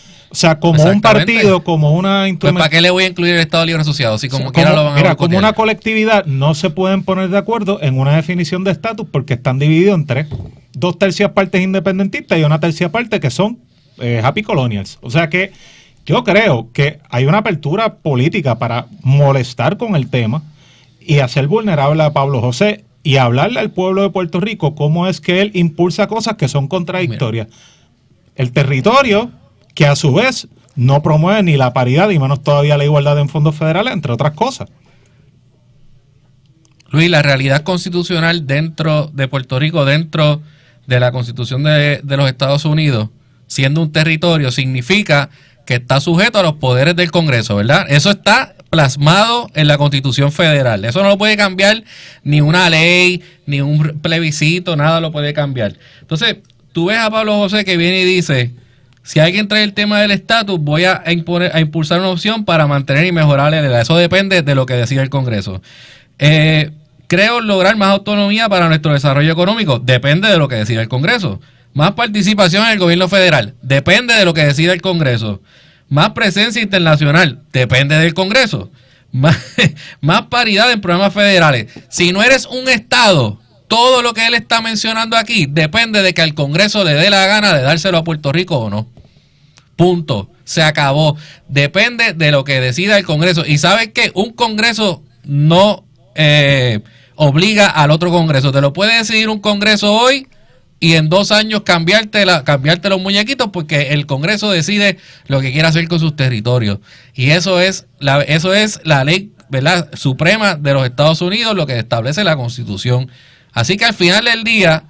un partido, como una pues ¿para qué le voy a incluir el Estado Libre Asociado? Si como quiera lo van a boicotear. Como una colectividad no se pueden poner de acuerdo en una definición de estatus porque están divididos en 3. 2 tercias partes independentistas y una tercia parte que son happy colonials. O sea que yo creo que hay una apertura política para molestar con el tema y hacer vulnerable a Pablo José y hablarle al pueblo de Puerto Rico cómo es que él impulsa cosas que son contradictorias. Mira. El territorio, que a su vez no promueve ni la paridad y menos todavía la igualdad en fondos federales, entre otras cosas. Luis, la realidad constitucional dentro de Puerto Rico, dentro de la Constitución de los Estados Unidos, siendo un territorio, significa que está sujeto a los poderes del Congreso, ¿verdad? Eso está plasmado en la Constitución Federal. Eso no lo puede cambiar ni una ley, ni un plebiscito, nada lo puede cambiar. Entonces, tú ves a Pablo José que viene y dice, si alguien trae el tema del estatus, voy a impulsar una opción para mantener y mejorar la edad. Eso depende de lo que decida el Congreso. Creo lograr más autonomía para nuestro desarrollo económico. Depende de lo que decida el Congreso. Más participación en el gobierno federal. Depende de lo que decida el Congreso. Más presencia internacional. Depende del Congreso. Más paridad en programas federales. Si no eres un Estado, todo lo que él está mencionando aquí depende de que al Congreso le dé la gana de dárselo a Puerto Rico o no. Punto. Se acabó. Depende de lo que decida el Congreso. Y ¿sabes qué? Un Congreso no obliga al otro Congreso. Te lo puede decidir un Congreso hoy y en 2 años cambiarte los muñequitos porque el Congreso decide lo que quiere hacer con sus territorios. Y eso es la ley, ¿verdad?, suprema de los Estados Unidos, lo que establece la Constitución. Así que al final del día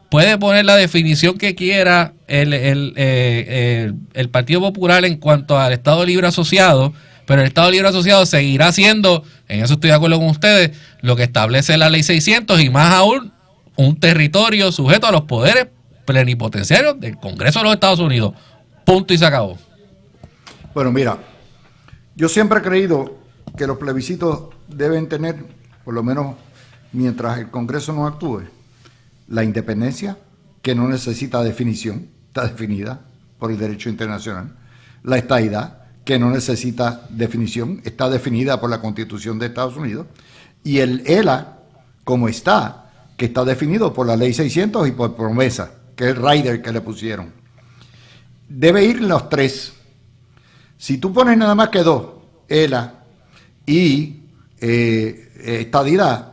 puede poner la definición que quiera el Partido Popular en cuanto al Estado Libre Asociado, pero el Estado Libre Asociado seguirá siendo, en eso estoy de acuerdo con ustedes, lo que establece la ley 600 y más aún un territorio sujeto a los poderes plenipotenciarios del Congreso de los Estados Unidos. Punto y se acabó. Bueno, mira, yo siempre he creído que los plebiscitos deben tener, por lo menos mientras el Congreso no actúe, la independencia, que no necesita definición, está definida por el derecho internacional, la estadidad, que no necesita definición, está definida por la Constitución de Estados Unidos, y el ELA, como está, que está definido por la ley 600 y por promesa, que es el rider que le pusieron. Debe ir los 3. Si tú pones nada más que 2, ELA y estadidad,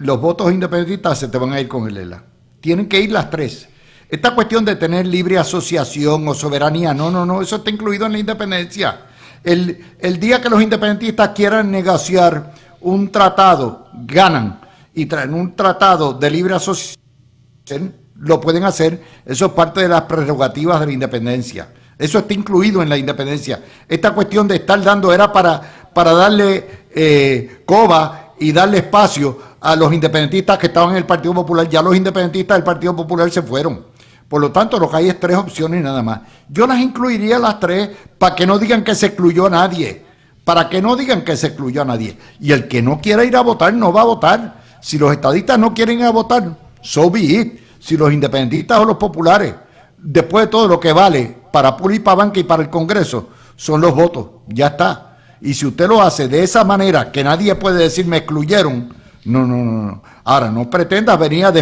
los votos independentistas se te van a ir con el ELA. Tienen que ir las tres. Esta cuestión de tener libre asociación o soberanía, no, eso está incluido en la independencia. El día que los independentistas quieran negociar un tratado, ganan, y traen un tratado de libre asociación, lo pueden hacer. Eso es parte de las prerrogativas de la independencia. Eso está incluido en la independencia. Esta cuestión de estar dando era para darle coba y darle espacio a los independentistas que estaban en el Partido Popular. Ya los independentistas del Partido Popular se fueron. Por lo tanto, lo que hay es tres opciones nada más. Yo las incluiría las tres para que no digan que se excluyó a nadie. Para que no digan que se excluyó a nadie. Y el que no quiera ir a votar, no va a votar. Si los estadistas no quieren ir a votar, so be it. Si los independentistas o los populares, después de todo lo que vale para Puli, para Banca y para el Congreso, son los votos. Ya está. Y si usted lo hace de esa manera, que nadie puede decir me excluyeron, no. Ahora, no pretenda venir a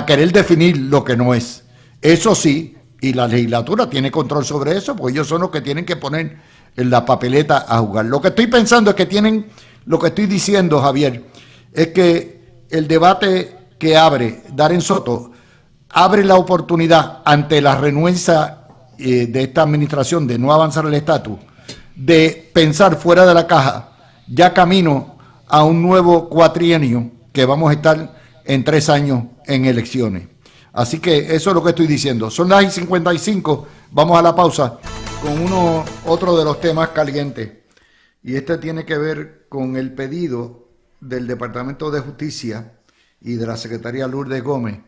querer definir lo que no es. Eso sí, y la legislatura tiene control sobre eso, porque ellos son los que tienen que poner en la papeleta a jugar. Lo que estoy pensando es que tienen, lo que estoy diciendo, Javier, es que el debate que abre Darren Soto abre la oportunidad ante la renuencia de esta administración de no avanzar el estatus, de pensar fuera de la caja, ya camino a un nuevo cuatrienio que vamos a estar en 3 años en elecciones. Así que eso es lo que estoy diciendo. Son las 55, vamos a la pausa con otro de los temas calientes. Y este tiene que ver con el pedido del Departamento de Justicia y de la Secretaría Lourdes Gómez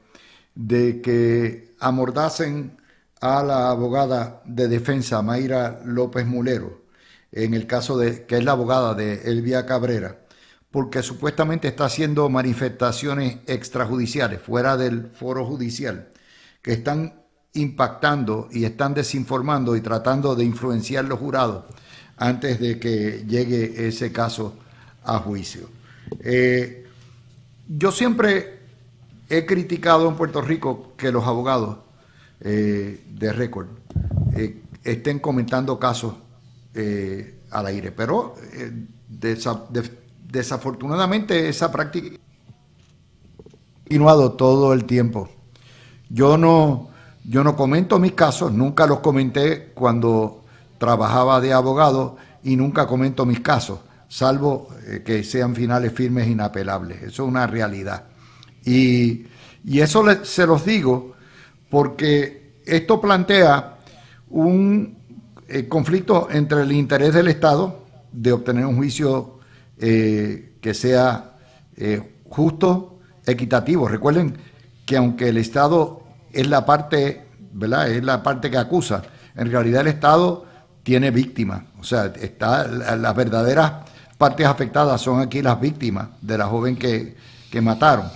de que amordacen a la abogada de defensa Mayra López Mulero, en el caso de que es la abogada de Elvia Cabrera, porque supuestamente está haciendo manifestaciones extrajudiciales fuera del foro judicial que están impactando y están desinformando y tratando de influenciar los jurados antes de que llegue ese caso a juicio. Yo siempre he criticado en Puerto Rico que los abogados de récord estén comentando casos al aire, pero desafortunadamente esa práctica ha continuado todo el tiempo. Yo no comento mis casos, nunca los comenté cuando trabajaba de abogado y nunca comento mis casos, salvo que sean finales firmes e inapelables. Eso es una realidad. Y eso se los digo porque esto plantea un conflicto entre el interés del Estado de obtener un juicio que sea justo, equitativo. Recuerden que aunque el Estado es la parte, ¿verdad?, es la parte que acusa, en realidad el Estado tiene víctimas. O sea, las verdaderas partes afectadas son aquí las víctimas de la joven que mataron.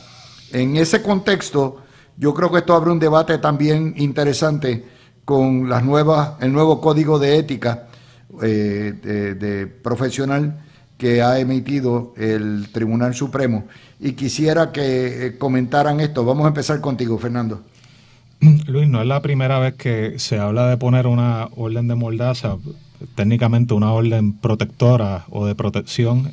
En ese contexto, yo creo que esto abre un debate también interesante con el nuevo código de ética de profesional que ha emitido el Tribunal Supremo. Y quisiera que comentaran esto. Vamos a empezar contigo, Fernando. Luis, no es la primera vez que se habla de poner una orden de mordaza, técnicamente una orden protectora o de protección,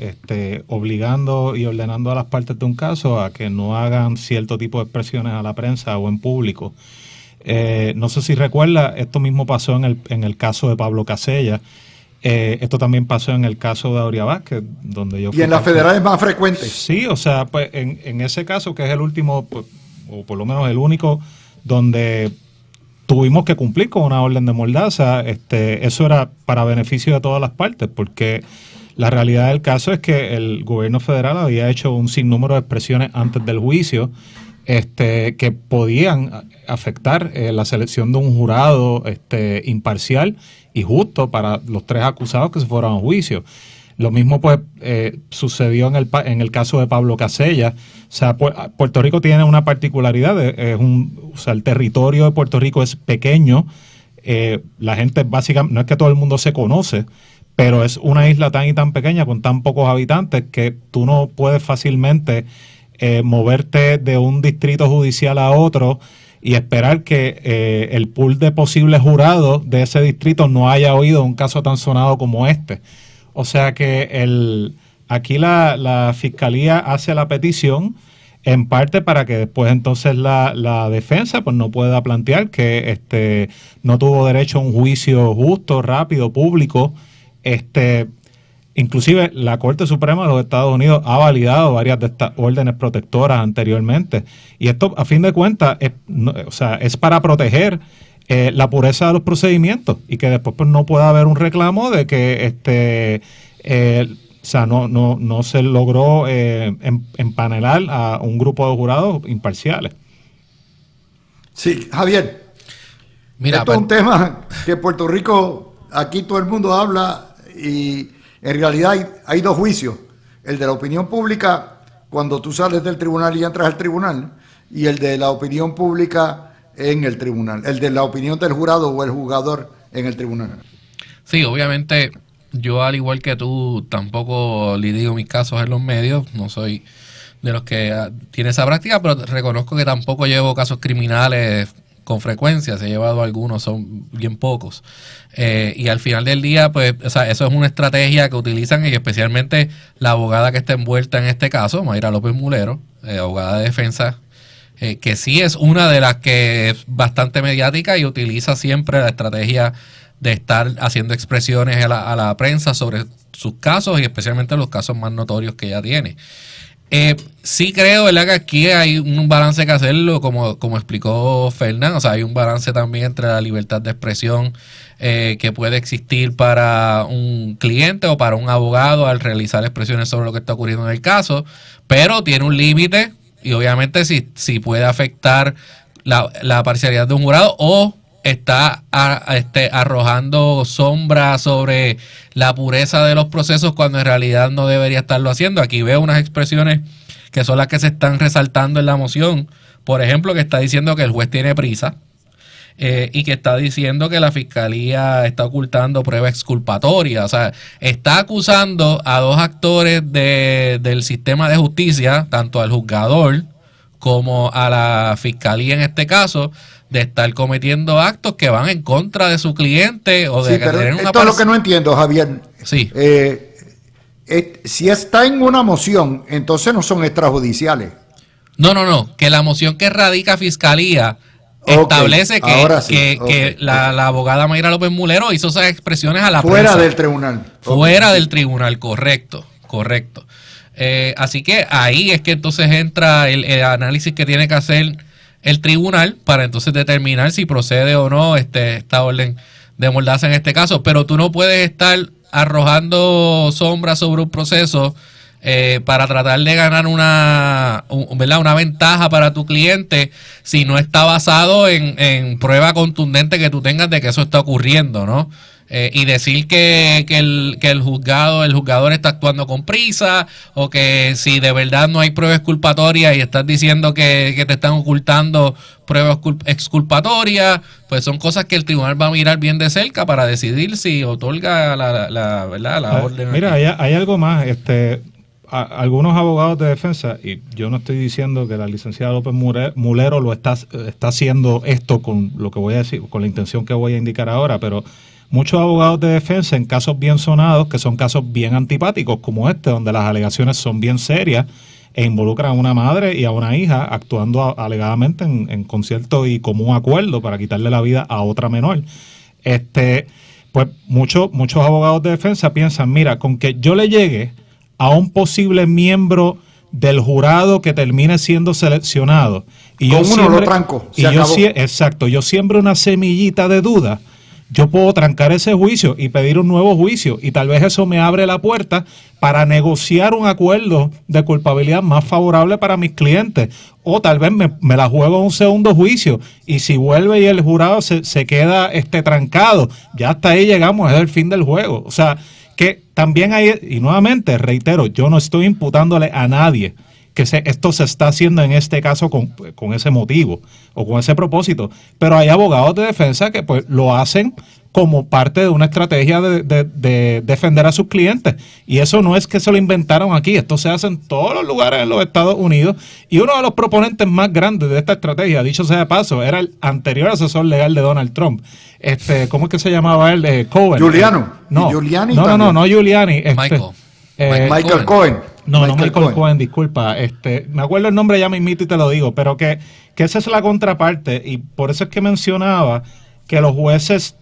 obligando y ordenando a las partes de un caso a que no hagan cierto tipo de expresiones a la prensa o en público. No sé si recuerda, esto mismo pasó en el caso de Pablo Casella. Esto también pasó en el caso de Aurea Vázquez, donde yo... Y en las federales más frecuentes. Sí, o sea, pues en ese caso, que es el último, pues, o por lo menos el único, donde tuvimos que cumplir con una orden de mordaza, eso era para beneficio de todas las partes, porque la realidad del caso es que el gobierno federal había hecho un sinnúmero de expresiones antes del juicio que podían afectar la selección de un jurado imparcial y justo para los 3 acusados que se fueron a juicio. Lo mismo pues sucedió en el caso de Pablo Casella. O sea, Puerto Rico tiene una particularidad, o sea, el territorio de Puerto Rico es pequeño, la gente básicamente, no es que todo el mundo se conoce, pero es una isla tan y tan pequeña con tan pocos habitantes que tú no puedes fácilmente moverte de un distrito judicial a otro y esperar que el pool de posibles jurados de ese distrito no haya oído un caso tan sonado como este. O sea que Aquí la fiscalía hace la petición en parte para que después entonces la defensa pues no pueda plantear que no tuvo derecho a un juicio justo, rápido, público. Inclusive la Corte Suprema de los Estados Unidos ha validado varias de estas órdenes protectoras anteriormente. Y esto, a fin de cuentas, es para proteger la pureza de los procedimientos y que después pues, no pueda haber un reclamo de que no se logró empanelar a un grupo de jurados imparciales. Sí, Javier. Mira, esto es un tema que en Puerto Rico, aquí todo el mundo habla y en realidad hay dos juicios. El de la opinión pública cuando tú sales del tribunal y entras al tribunal y el de la opinión pública en el tribunal. El de la opinión del jurado o el juzgador en el tribunal. Sí, obviamente yo al igual que tú tampoco litigo mis casos en los medios, no soy de los que tiene esa práctica, pero reconozco que tampoco llevo casos criminales con frecuencia, se he llevado algunos, son bien pocos. Y al final del día, pues, eso es una estrategia que utilizan y especialmente la abogada que está envuelta en este caso, Mayra López Mulero, abogada de defensa, que sí es una de las que es bastante mediática y utiliza siempre la estrategia de estar haciendo expresiones a la prensa sobre sus casos y especialmente los casos más notorios que ella tiene. Sí creo, ¿verdad?, que aquí hay un balance que hacerlo, como explicó Fernán, o sea, hay un balance también entre la libertad de expresión que puede existir para un cliente o para un abogado al realizar expresiones sobre lo que está ocurriendo en el caso, pero tiene un límite y obviamente si puede afectar la parcialidad de un jurado o está arrojando sombra sobre la pureza de los procesos cuando en realidad no debería estarlo haciendo. Aquí veo unas expresiones que son las que se están resaltando en la moción. Por ejemplo, que está diciendo que el juez tiene prisa y que está diciendo que la fiscalía está ocultando pruebas exculpatorias. O sea, está acusando a dos actores del sistema de justicia, tanto al juzgador como a la fiscalía en este caso, de estar cometiendo actos que van en contra de su cliente o de sí, pero tener una esto es lo que no entiendo, Javier. Sí. Si está en una moción, entonces no son extrajudiciales. No, que la moción que radica Fiscalía establece que la abogada Mayra López Mulero hizo esas expresiones a la fuera prensa. Del tribunal. Fuera del tribunal, correcto. Así que ahí es que entonces entra el análisis que tiene que hacer el tribunal para entonces determinar si procede o no esta orden de mordaza en este caso. Pero tú no puedes estar arrojando sombra sobre un proceso para tratar de ganar una ventaja para tu cliente si no está basado en prueba contundente que tú tengas de que eso está ocurriendo, ¿no? Y decir que el juzgador está actuando con prisa, o que si de verdad no hay pruebas exculpatorias y estás diciendo que te están ocultando pruebas exculpatorias, pues son cosas que el tribunal va a mirar bien de cerca para decidir si otorga la orden. Mira, hay algo más. Algunos abogados de defensa, y yo no estoy diciendo que la licenciada López Mulero lo está haciendo esto con lo que voy a decir, con la intención que voy a indicar ahora, pero muchos abogados de defensa en casos bien sonados, que son casos bien antipáticos como donde las alegaciones son bien serias e involucran a una madre y a una hija actuando alegadamente en concierto y común acuerdo para quitarle la vida a otra menor. Pues muchos abogados de defensa piensan, mira, con que yo le llegue a un posible miembro del jurado que termine siendo seleccionado y con yo uno siembre, lo tranco, y yo siembro una semillita de duda, yo puedo trancar ese juicio y pedir un nuevo juicio y tal vez eso me abre la puerta para negociar un acuerdo de culpabilidad más favorable para mis clientes, o tal vez me la juego en un segundo juicio y si vuelve y el jurado se queda trancado, ya hasta ahí llegamos, es el fin del juego. O sea, que también hay, y nuevamente reitero, yo no estoy imputándole a nadie que esto se está haciendo en este caso con ese motivo o con ese propósito, pero hay abogados de defensa que pues lo hacen como parte de una estrategia de defender a sus clientes, y eso no es que se lo inventaron aquí, esto se hace en todos los lugares en los Estados Unidos, y uno de los proponentes más grandes de esta estrategia, dicho sea de paso, era el anterior asesor legal de Donald Trump. ¿Cómo es que se llamaba él? Cohen. Giuliano. No, Giuliani no Giuliani. Michael. Michael Cohen. No, no Michael Cohen, disculpa. Me acuerdo el nombre ya mismito y te lo digo, pero que esa es la contraparte, y por eso es que mencionaba que los jueces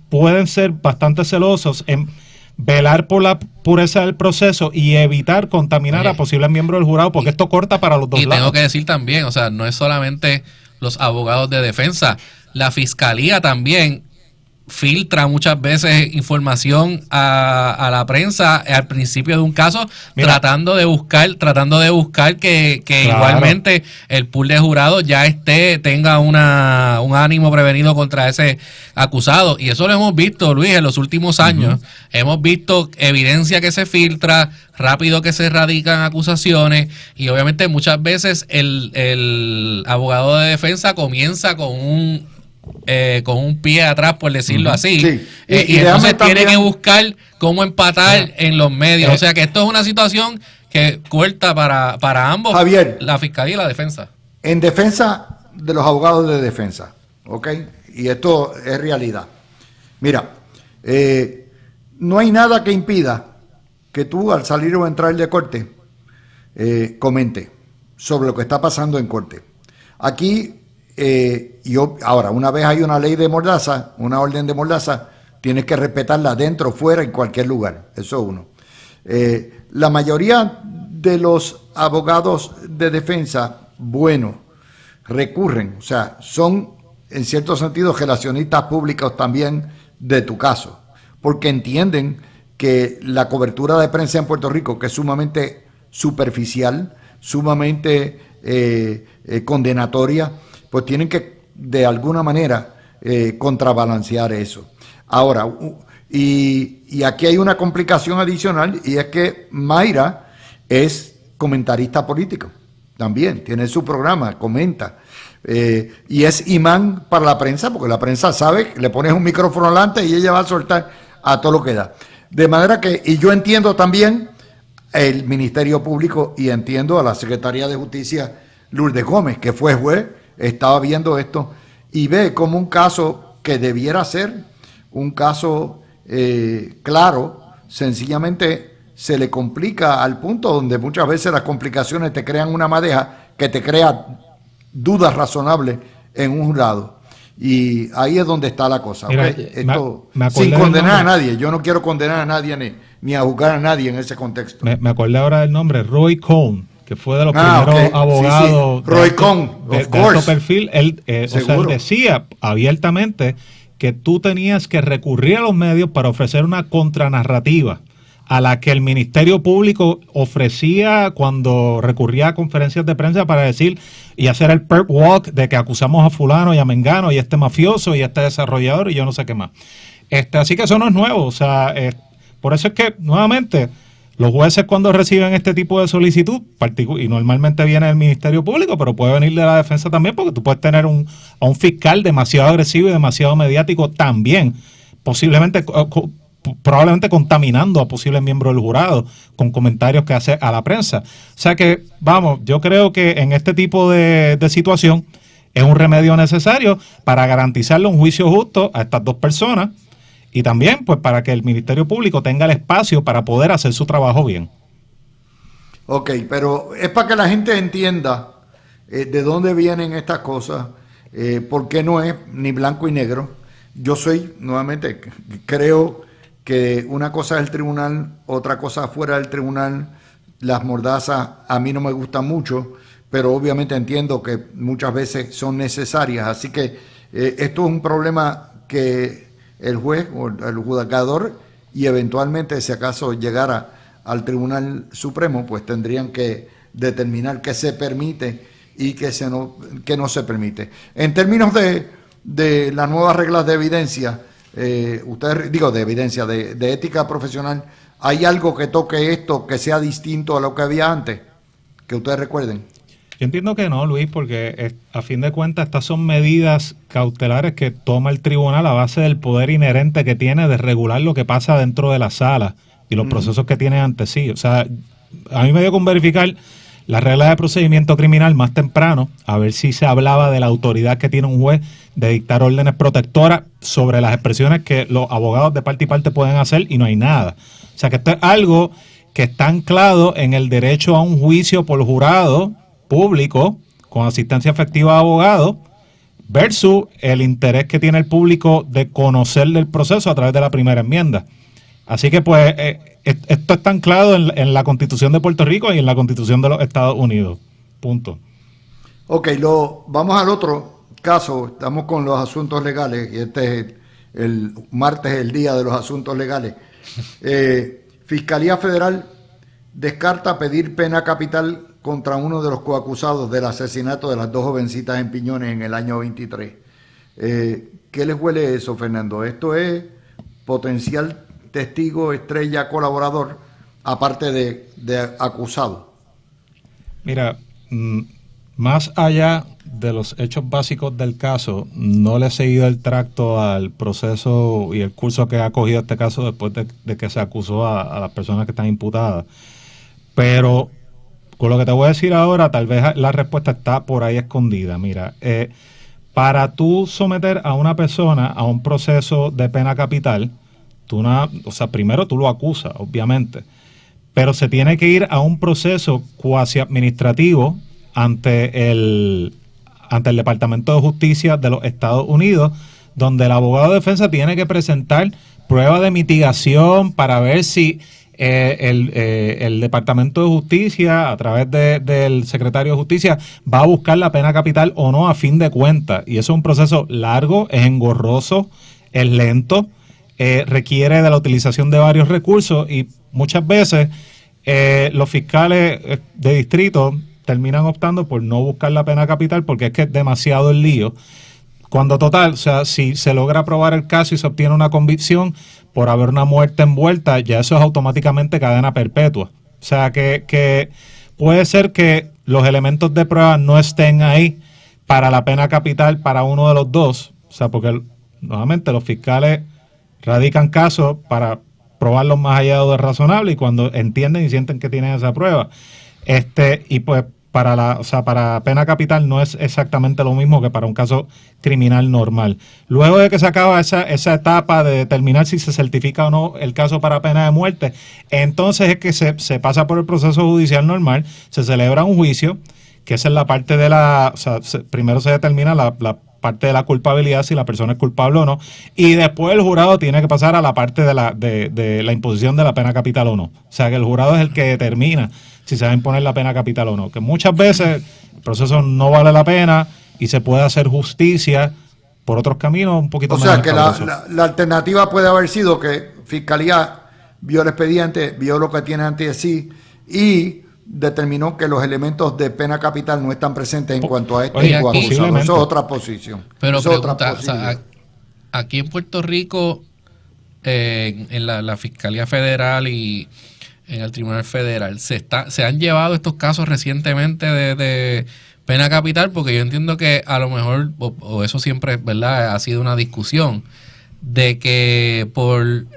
pueden ser bastante celosos en velar por la pureza del proceso y evitar contaminar a posibles miembros del jurado, porque esto corta para los dos lados. Y tengo que decir también, o sea, no es solamente los abogados de defensa, la fiscalía también filtra muchas veces información a la prensa al principio de un caso. Mira, tratando de buscar que claro, igualmente el pool de jurados ya tenga un ánimo prevenido contra ese acusado, y eso lo hemos visto, Luis, en los últimos años. Hemos visto evidencia que se filtra rápido, que se radican acusaciones, y obviamente muchas veces el abogado de defensa comienza con un pie atrás, por decirlo así, sí. Y entonces tiene que buscar cómo empatar en los medios. O sea que esto es una situación que corta para ambos, Javier, la fiscalía y la defensa. En defensa de los abogados de defensa, ¿ok? Y esto es realidad. Mira, no hay nada que impida que tú, al salir o entrar de corte, comente sobre lo que está pasando en corte. Aquí ahora, una vez hay una ley de mordaza, una orden de mordaza, tienes que respetarla dentro, fuera, en cualquier lugar. Eso es uno. La mayoría de los abogados de defensa, bueno, recurren, o sea, son en cierto sentido relacionistas públicos también de tu caso, porque entienden que la cobertura de prensa en Puerto Rico, que es sumamente superficial, sumamente condenatoria, pues tienen que de alguna manera contrabalancear eso. Ahora, y aquí hay una complicación adicional, y es que Mayra es comentarista político, también tiene su programa, comenta, y es imán para la prensa, porque la prensa sabe, le pones un micrófono delante y ella va a soltar a todo lo que da. De manera que, y yo entiendo también el Ministerio Público, y entiendo a la Secretaría de Justicia, Lourdes Gómez, que fue juez, estaba viendo esto y ve como un caso que debiera ser un caso claro, sencillamente se le complica al punto donde muchas veces las complicaciones te crean una madeja que te crea dudas razonables en un jurado. Y ahí es donde está la cosa. Mira, ¿okay? Esto, sin condenar a nadie. Yo no quiero condenar a nadie ni a juzgar a nadie en ese contexto. Me acordé ahora del nombre, Roy Cohn, que fue de los primeros abogados sí. Roy Cohn, de alto perfil. Él decía abiertamente que tú tenías que recurrir a los medios para ofrecer una contranarrativa a la que el Ministerio Público ofrecía cuando recurría a conferencias de prensa para decir y hacer el perp walk de que acusamos a fulano y a mengano y a este mafioso y a este desarrollador y yo no sé qué más. Así que eso no es nuevo. O sea, por eso es que, nuevamente, los jueces cuando reciben este tipo de solicitud, y normalmente viene del Ministerio Público, pero puede venir de la defensa también, porque tú puedes tener a un fiscal demasiado agresivo y demasiado mediático también, posiblemente, probablemente contaminando a posibles miembros del jurado con comentarios que hace a la prensa. O sea que, vamos, yo creo que en este tipo de situación es un remedio necesario para garantizarle un juicio justo a estas dos personas, y también pues para que el Ministerio Público tenga el espacio para poder hacer su trabajo bien. Ok, pero es para que la gente entienda de dónde vienen estas cosas, porque no es ni blanco y negro. Yo nuevamente, creo que una cosa es el tribunal, otra cosa fuera del tribunal. Las mordazas a mí no me gustan mucho, pero obviamente entiendo que muchas veces son necesarias. Así que esto es un problema que el juez o el juzgador, y eventualmente, si acaso llegara al Tribunal Supremo, pues tendrían que determinar qué se permite y qué no se permite. En términos de las nuevas reglas de evidencia, de ética profesional, ¿hay algo que toque esto que sea distinto a lo que había antes? Que ustedes recuerden. Yo entiendo que no, Luis, porque a fin de cuentas estas son medidas cautelares que toma el tribunal a base del poder inherente que tiene de regular lo que pasa dentro de la sala y los procesos que tiene ante sí. O sea, a mí me dio con verificar las reglas de procedimiento criminal más temprano, a ver si se hablaba de la autoridad que tiene un juez de dictar órdenes protectoras sobre las expresiones que los abogados de parte y parte pueden hacer, y no hay nada. O sea que esto es algo que está anclado en el derecho a un juicio por jurado público con asistencia efectiva de abogado versus el interés que tiene el público de conocer del proceso a través de la primera enmienda. Así que pues esto está anclado en la Constitución de Puerto Rico y en la Constitución de los Estados Unidos. Punto. Ok, vamos al otro caso. Estamos con los asuntos legales y este es el martes, el día de los asuntos legales. Fiscalía Federal descarta pedir pena capital contra uno de los coacusados del asesinato de las dos jovencitas en Piñones en el año 23. ¿Qué les huele eso, Fernando? Esto es potencial testigo, estrella, colaborador, aparte de acusado. Mira, más allá de los hechos básicos del caso, no le he seguido el tracto al proceso y el curso que ha cogido este caso después de que se acusó a las personas que están imputadas. Pero con lo que te voy a decir ahora, tal vez la respuesta está por ahí escondida. Mira, para tú someter a una persona a un proceso de pena capital, primero tú lo acusas, obviamente, pero se tiene que ir a un proceso cuasi administrativo ante el Departamento de Justicia de los Estados Unidos, donde el abogado de defensa tiene que presentar prueba de mitigación para ver si el Departamento de Justicia, a través del Secretario de Justicia, va a buscar la pena capital o no a fin de cuentas. Y eso es un proceso largo, es engorroso, es lento, requiere de la utilización de varios recursos y muchas veces los fiscales de distrito terminan optando por no buscar la pena capital porque es que es demasiado el lío. Cuando total, o sea, si se logra probar el caso y se obtiene una convicción por haber una muerte envuelta, ya eso es automáticamente cadena perpetua. O sea, que puede ser que los elementos de prueba no estén ahí para la pena capital para uno de los dos. O sea, porque nuevamente los fiscales radican casos para probarlos más allá de lo razonable y cuando entienden y sienten que tienen esa prueba. Y pues para pena capital no es exactamente lo mismo que para un caso criminal normal. Luego de que se acaba esa etapa de determinar si se certifica o no el caso para pena de muerte, entonces es que se pasa por el proceso judicial normal, se celebra un juicio, que esa es la parte de primero se determina la parte de la culpabilidad, si la persona es culpable o no, y después el jurado tiene que pasar a la parte de la imposición de la pena capital o no. O sea que el jurado es el que determina si se va a imponer la pena capital o no, que muchas veces el proceso no vale la pena y se puede hacer justicia por otros caminos un poquito más. O sea que la alternativa puede haber sido que Fiscalía vio el expediente, vio lo que tiene ante sí y determinó que los elementos de pena capital no están presentes en cuanto a este acusado. Eso es otra posición. Pero pregunta, aquí en Puerto Rico, en la Fiscalía Federal y en el Tribunal Federal, se han llevado estos casos recientemente de pena capital, porque yo entiendo que a lo mejor, o eso siempre, ¿verdad?, ha sido una discusión, de que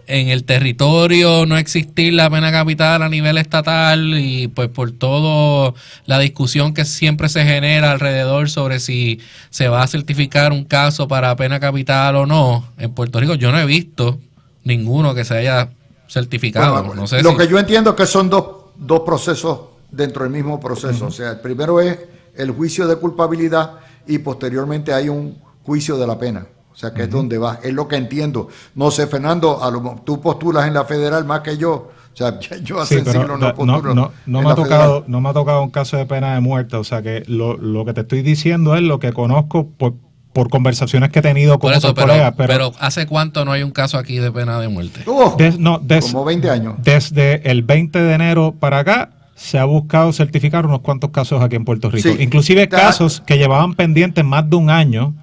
en el territorio no existir la pena capital a nivel estatal y pues por todo la discusión que siempre se genera alrededor sobre si se va a certificar un caso para pena capital o no, en Puerto Rico yo no he visto ninguno que se haya certificado. Bueno, no sé que yo entiendo que son dos procesos dentro del mismo proceso. O sea, el primero es el juicio de culpabilidad y posteriormente hay un juicio de la pena. O sea, que es donde va. Es lo que entiendo. No sé, Fernando, tú postulas en la federal más que yo. O sea, yo hace siglos no postulo. No me ha tocado un caso de pena de muerte. O sea, que lo que te estoy diciendo es lo que conozco por conversaciones que he tenido con otros colegas. Pero ¿hace cuánto no hay un caso aquí de pena de muerte? Como 20 años. Desde el 20 de enero para acá se ha buscado certificar unos cuantos casos aquí en Puerto Rico. Sí. Inclusive casos que llevaban pendientes más de un año.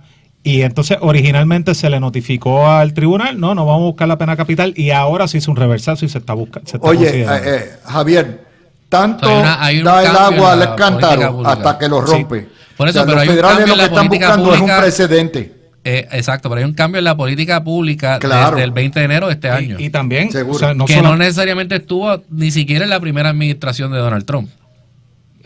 Y entonces originalmente se le notificó al tribunal, no vamos a buscar la pena capital y ahora se hizo un reversazo y se está buscando. Oye, Javier, tanto da el agua al cántaro hasta que lo rompe. Sí. Por eso, o sea, pero los federales lo que están buscando pública, es un precedente. Exacto, pero hay un cambio en la política pública desde el 20 de enero de este año. Y también, seguro, o sea, no necesariamente estuvo ni siquiera en la primera administración de Donald Trump.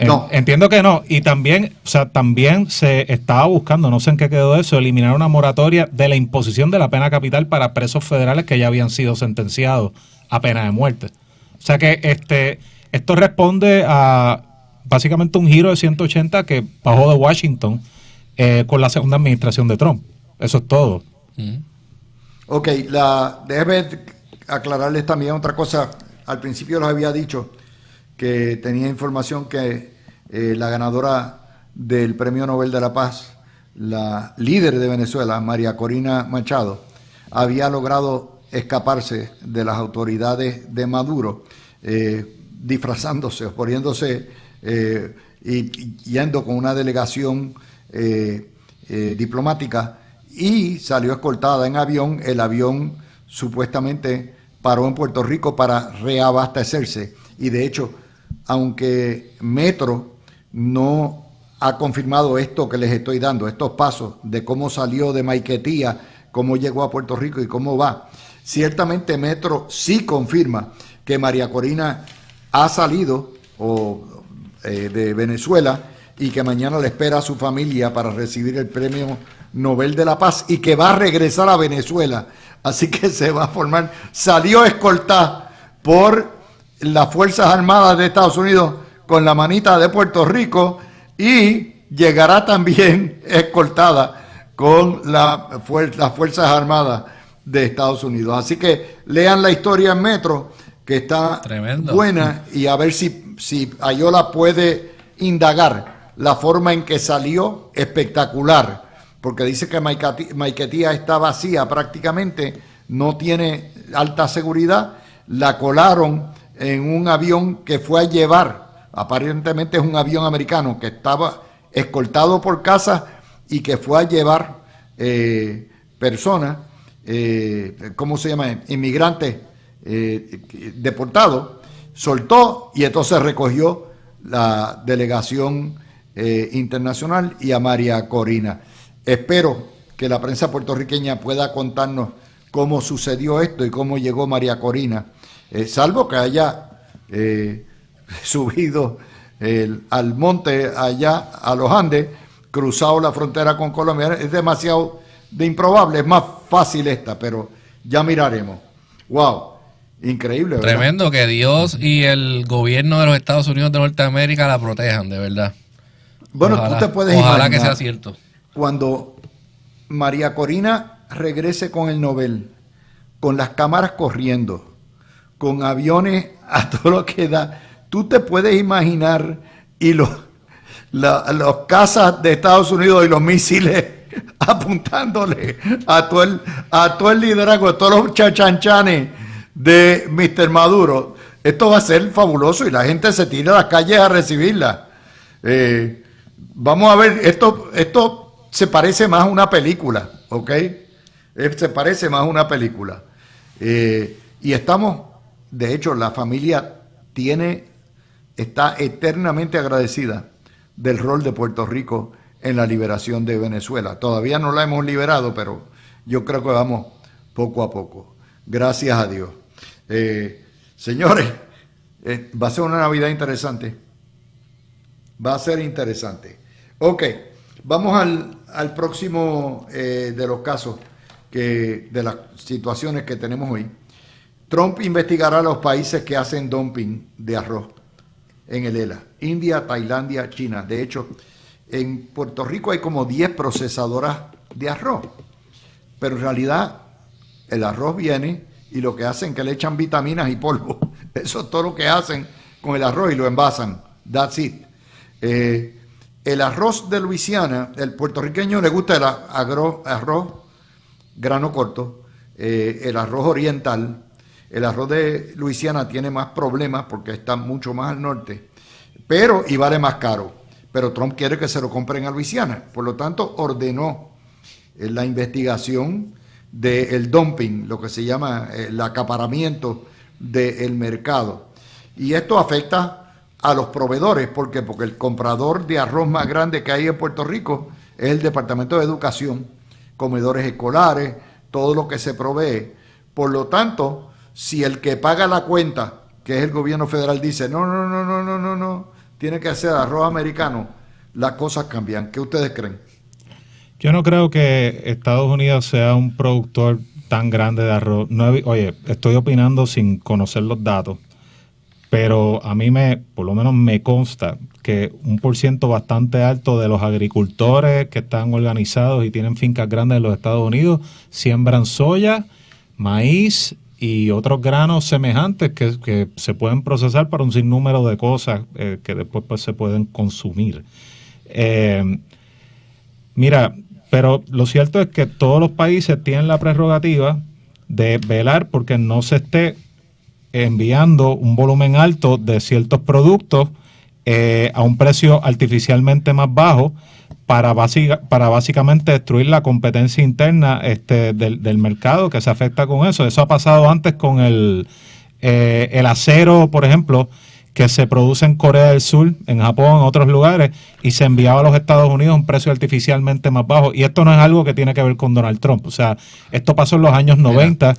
No. Entiendo que no. Y también, también se estaba buscando, no sé en qué quedó eso, eliminar una moratoria de la imposición de la pena capital para presos federales que ya habían sido sentenciados a pena de muerte. O sea que esto responde a básicamente un giro de 180 que bajó de Washington con la segunda administración de Trump. Eso es todo. Ok, déjeme aclararles también otra cosa. Al principio les había dicho que tenía información que la ganadora del Premio Nobel de la Paz, la líder de Venezuela, María Corina Machado, había logrado escaparse de las autoridades de Maduro, disfrazándose, poniéndose y yendo con una delegación diplomática, y salió escoltada en avión. El avión supuestamente paró en Puerto Rico para reabastecerse, y de hecho, aunque Metro no ha confirmado esto que les estoy dando, estos pasos de cómo salió de Maiquetía, cómo llegó a Puerto Rico y cómo va, ciertamente Metro sí confirma que María Corina ha salido de Venezuela y que mañana le espera a su familia para recibir el Premio Nobel de la Paz y que va a regresar a Venezuela. Así que se va a formar, salió escoltada por las Fuerzas Armadas de Estados Unidos con la manita de Puerto Rico, y llegará también escoltada con las Fuerzas Armadas de Estados Unidos. Así que lean la historia en Metro, que está Tremendo. buena, y a ver si Ayola puede indagar la forma en que salió. Espectacular, porque dice que Maiquetía está vacía prácticamente, no tiene alta seguridad. La colaron en un avión que fue a llevar, aparentemente es un avión americano que estaba escoltado por casa y que fue a llevar personas, ¿cómo se llama? Inmigrantes deportados. Soltó, y entonces recogió la delegación internacional y a María Corina. Espero que la prensa puertorriqueña pueda contarnos cómo sucedió esto y cómo llegó María Corina, salvo que haya subido al monte allá a los Andes, cruzado la frontera con Colombia. Es demasiado de improbable, es más fácil esta, pero ya miraremos. Wow, increíble, ¿verdad? Tremendo, que Dios y el gobierno de los Estados Unidos de Norteamérica la protejan, de verdad. Bueno, Ojalá, tú te puedes ojalá imaginar que sea cierto. cuando María Corina regrese con el Nobel, con las cámaras corriendo, con aviones a todo lo que da. Tú te puedes imaginar, y los cazas de Estados Unidos y los misiles apuntándole a todo el liderazgo, a todos los chachanchanes de Mr. Maduro. Esto va a ser fabuloso y la gente se tira a las calles a recibirla. Vamos a ver, esto se parece más a una película, ¿ok? Se parece más a una película. Y estamos, de hecho, la familia está eternamente agradecida del rol de Puerto Rico en la liberación de Venezuela. Todavía no la hemos liberado, pero yo creo que vamos poco a poco. Gracias a Dios. Señores, va a ser una Navidad interesante. Va a ser interesante. Ok, vamos al próximo de los casos, de las situaciones que tenemos hoy. Trump investigará a los países que hacen dumping de arroz en el ELA. India, Tailandia, China. De hecho, en Puerto Rico hay como 10 procesadoras de arroz. Pero en realidad el arroz viene y lo que hacen es que le echan vitaminas y polvo. Eso es todo lo que hacen con el arroz y lo envasan. That's it. El arroz de Luisiana, el puertorriqueño le gusta el arroz grano corto, el arroz oriental. El arroz de Luisiana tiene más problemas porque está mucho más al norte, y vale más caro. Pero Trump quiere que se lo compren a Luisiana. Por lo tanto, ordenó la investigación del dumping, lo que se llama el acaparamiento del mercado. Y esto afecta a los proveedores. ¿Por qué? Porque el comprador de arroz más grande que hay en Puerto Rico es el Departamento de Educación, comedores escolares, todo lo que se provee. Por lo tanto, si el que paga la cuenta, que es el gobierno federal, dice no, tiene que ser arroz americano, las cosas cambian. ¿Qué ustedes creen? Yo no creo que Estados Unidos sea un productor tan grande de arroz. Oye, estoy opinando sin conocer los datos, pero a mí por lo menos me consta que un % bastante alto de los agricultores que están organizados y tienen fincas grandes en los Estados Unidos siembran soya, maíz y otros granos semejantes que se pueden procesar para un sinnúmero de cosas que después pues, se pueden consumir. Mira, pero lo cierto es que todos los países tienen la prerrogativa de velar porque no se esté enviando un volumen alto de ciertos productos a un precio artificialmente más bajo para básicamente destruir la competencia interna del mercado que se afecta con eso. Eso ha pasado antes con el acero, por ejemplo, que se produce en Corea del Sur, en Japón, en otros lugares, y se enviaba a los Estados Unidos a un precio artificialmente más bajo. Y esto no es algo que tiene que ver con Donald Trump. O sea, esto pasó en los años 90.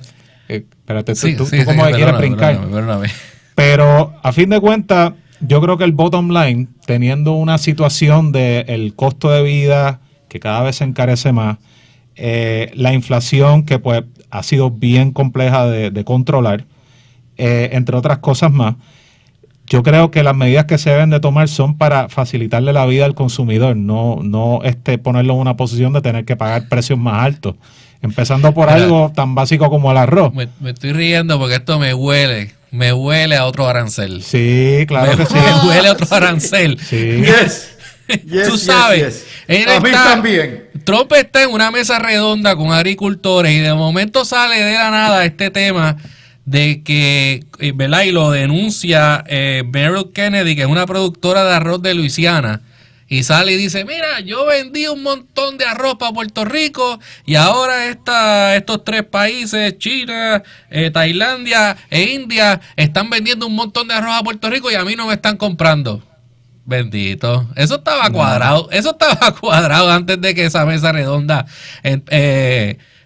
Espérate, tú como que quieres brincar. Perdóname. Pero, a fin de cuentas, yo creo que el bottom line, teniendo una situación del costo de vida que cada vez se encarece más, la inflación que pues ha sido bien compleja de controlar, entre otras cosas más, yo creo que las medidas que se deben de tomar son para facilitarle la vida al consumidor, no ponerlo en una posición de tener que pagar precios más altos. Empezando por algo tan básico como el arroz. Me estoy riendo porque esto me huele a otro arancel. Sí, claro que sí. Me huele a otro arancel. Sí. Tú sabes. A mí también. Trump está en una mesa redonda con agricultores y de momento sale de la nada este tema de que, ¿verdad? Y lo denuncia Meryl Kennedy, que es una productora de arroz de Luisiana, y sale y dice, mira, yo vendí un montón de arroz para Puerto Rico y ahora estos 3 países, China, Tailandia e India, están vendiendo un montón de arroz a Puerto Rico y a mí no me están comprando. Bendito. Eso estaba cuadrado antes de que esa mesa redonda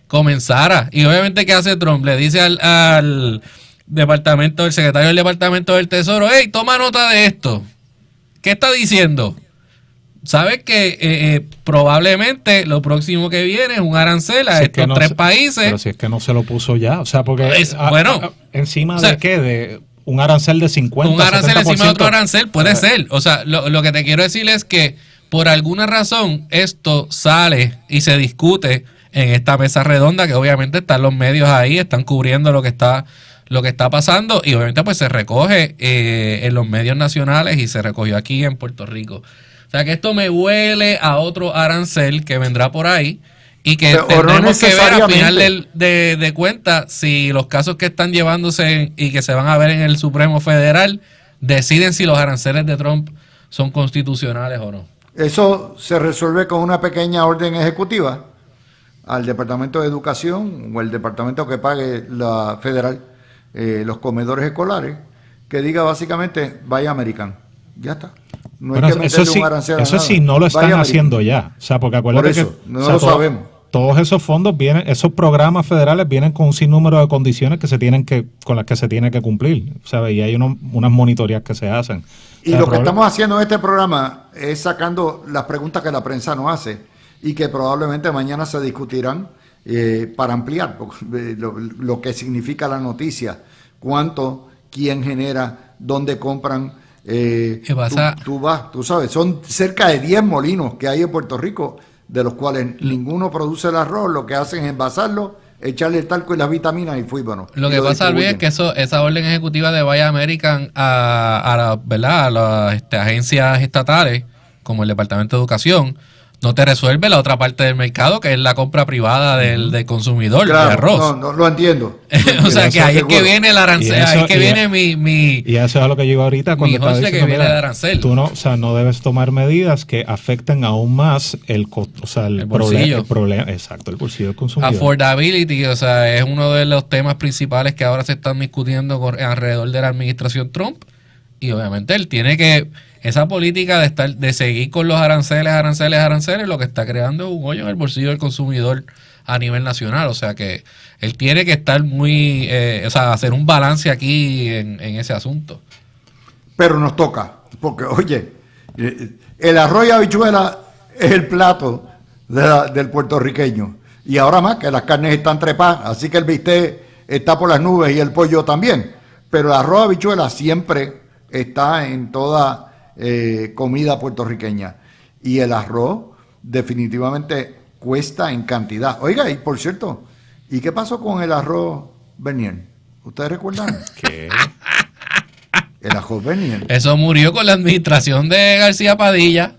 comenzara. Y obviamente, ¿qué hace Trump? Le dice al secretario del Departamento del Tesoro, hey, toma nota de esto. ¿Qué está diciendo? ¿Sabes que probablemente lo próximo que viene es un arancel a estos 3 países? Pero si es que no se lo puso ya. O sea, porque encima de qué, de un arancel de 50%. Un arancel encima de otro arancel puede ser. O sea, lo que te quiero decir es que por alguna razón esto sale y se discute en esta mesa redonda, que obviamente están los medios ahí, están cubriendo lo que está pasando, y obviamente pues se recoge en los medios nacionales y se recogió aquí en Puerto Rico. O sea que esto me huele a otro arancel que vendrá por ahí y que tendremos que ver al final de cuentas si los casos que están llevándose y que se van a ver en el Supremo Federal deciden si los aranceles de Trump son constitucionales o no. Eso se resuelve con una pequeña orden ejecutiva al Departamento de Educación o el departamento que pague la federal los comedores escolares, que diga básicamente Buy American. Ya está. No hay que meterle un arancel a nada. Eso sí no lo están haciendo ya. O sea, porque acuérdate por eso, que no lo sabemos. Todos esos fondos esos programas federales vienen con un sinnúmero de condiciones con las que se tiene que cumplir, ¿sabes? Y hay unas monitorías que se hacen. Y lo que estamos haciendo en este programa es sacando las preguntas que la prensa nos hace y que probablemente mañana se discutirán para ampliar lo que significa la noticia, cuánto, quién genera, dónde compran. ¿Qué pasa? Tú sabes, son cerca de 10 molinos que hay en Puerto Rico, de los cuales ninguno produce el arroz, lo que hacen es envasarlo, echarle el talco y las vitaminas y bueno. Lo que pasa, Luis, es que esa orden ejecutiva de Buy American a las agencias estatales, como el Departamento de Educación, no te resuelve la otra parte del mercado, que es la compra privada del consumidor, claro, de arroz. No, lo entiendo. O sea, que ahí es que viene el arancel, ahí es que viene mi... Y eso es a lo que yo iba ahorita cuando estaba diciendo, que viene de arancel. Tú no debes tomar medidas que afecten aún más el problema. Exacto, el bolsillo del consumidor. Affordability, o sea, es uno de los temas principales que ahora se están discutiendo alrededor de la administración Trump. Y obviamente él tiene que... Esa política de seguir con los aranceles, lo que está creando es un hoyo en el bolsillo del consumidor a nivel nacional. O sea que él tiene que estar hacer un balance aquí en ese asunto. Pero nos toca, porque oye, el arroz y habichuela es el plato del puertorriqueño. Y ahora más que las carnes están trepadas, así que el bistec está por las nubes y el pollo también. pero el arroz habichuela siempre está en toda comida puertorriqueña. Y el arroz definitivamente cuesta en cantidad. Oiga, y por cierto, ¿y qué pasó con el arroz Bernier? ¿Ustedes recuerdan? ¿Qué? El arroz Bernier. Eso murió con la administración de García Padilla.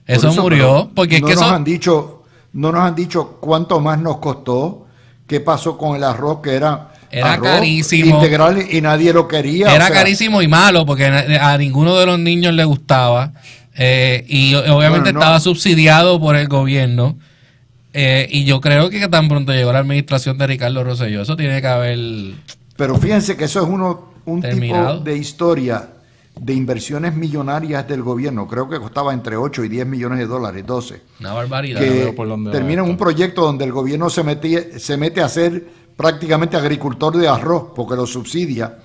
Eso murió, porque es no que nos eso... no nos han dicho cuánto más nos costó, qué pasó con el arroz, que era arroz carísimo. integral y nadie lo quería. Era carísimo y malo, porque a ninguno de los niños le gustaba. Y obviamente estaba subsidiado por el gobierno. Y yo creo que tan pronto llegó la administración de Ricardo Rosselló, eso tiene que haber... Pero fíjense que eso es un terminado. tipo de historia de inversiones millonarias del gobierno. Creo que costaba entre 8 y 10 millones de dólares, 12. Una barbaridad. Que por dónde va termina en esto. un proyecto donde el gobierno se mete a ser prácticamente agricultor de arroz, porque lo subsidia.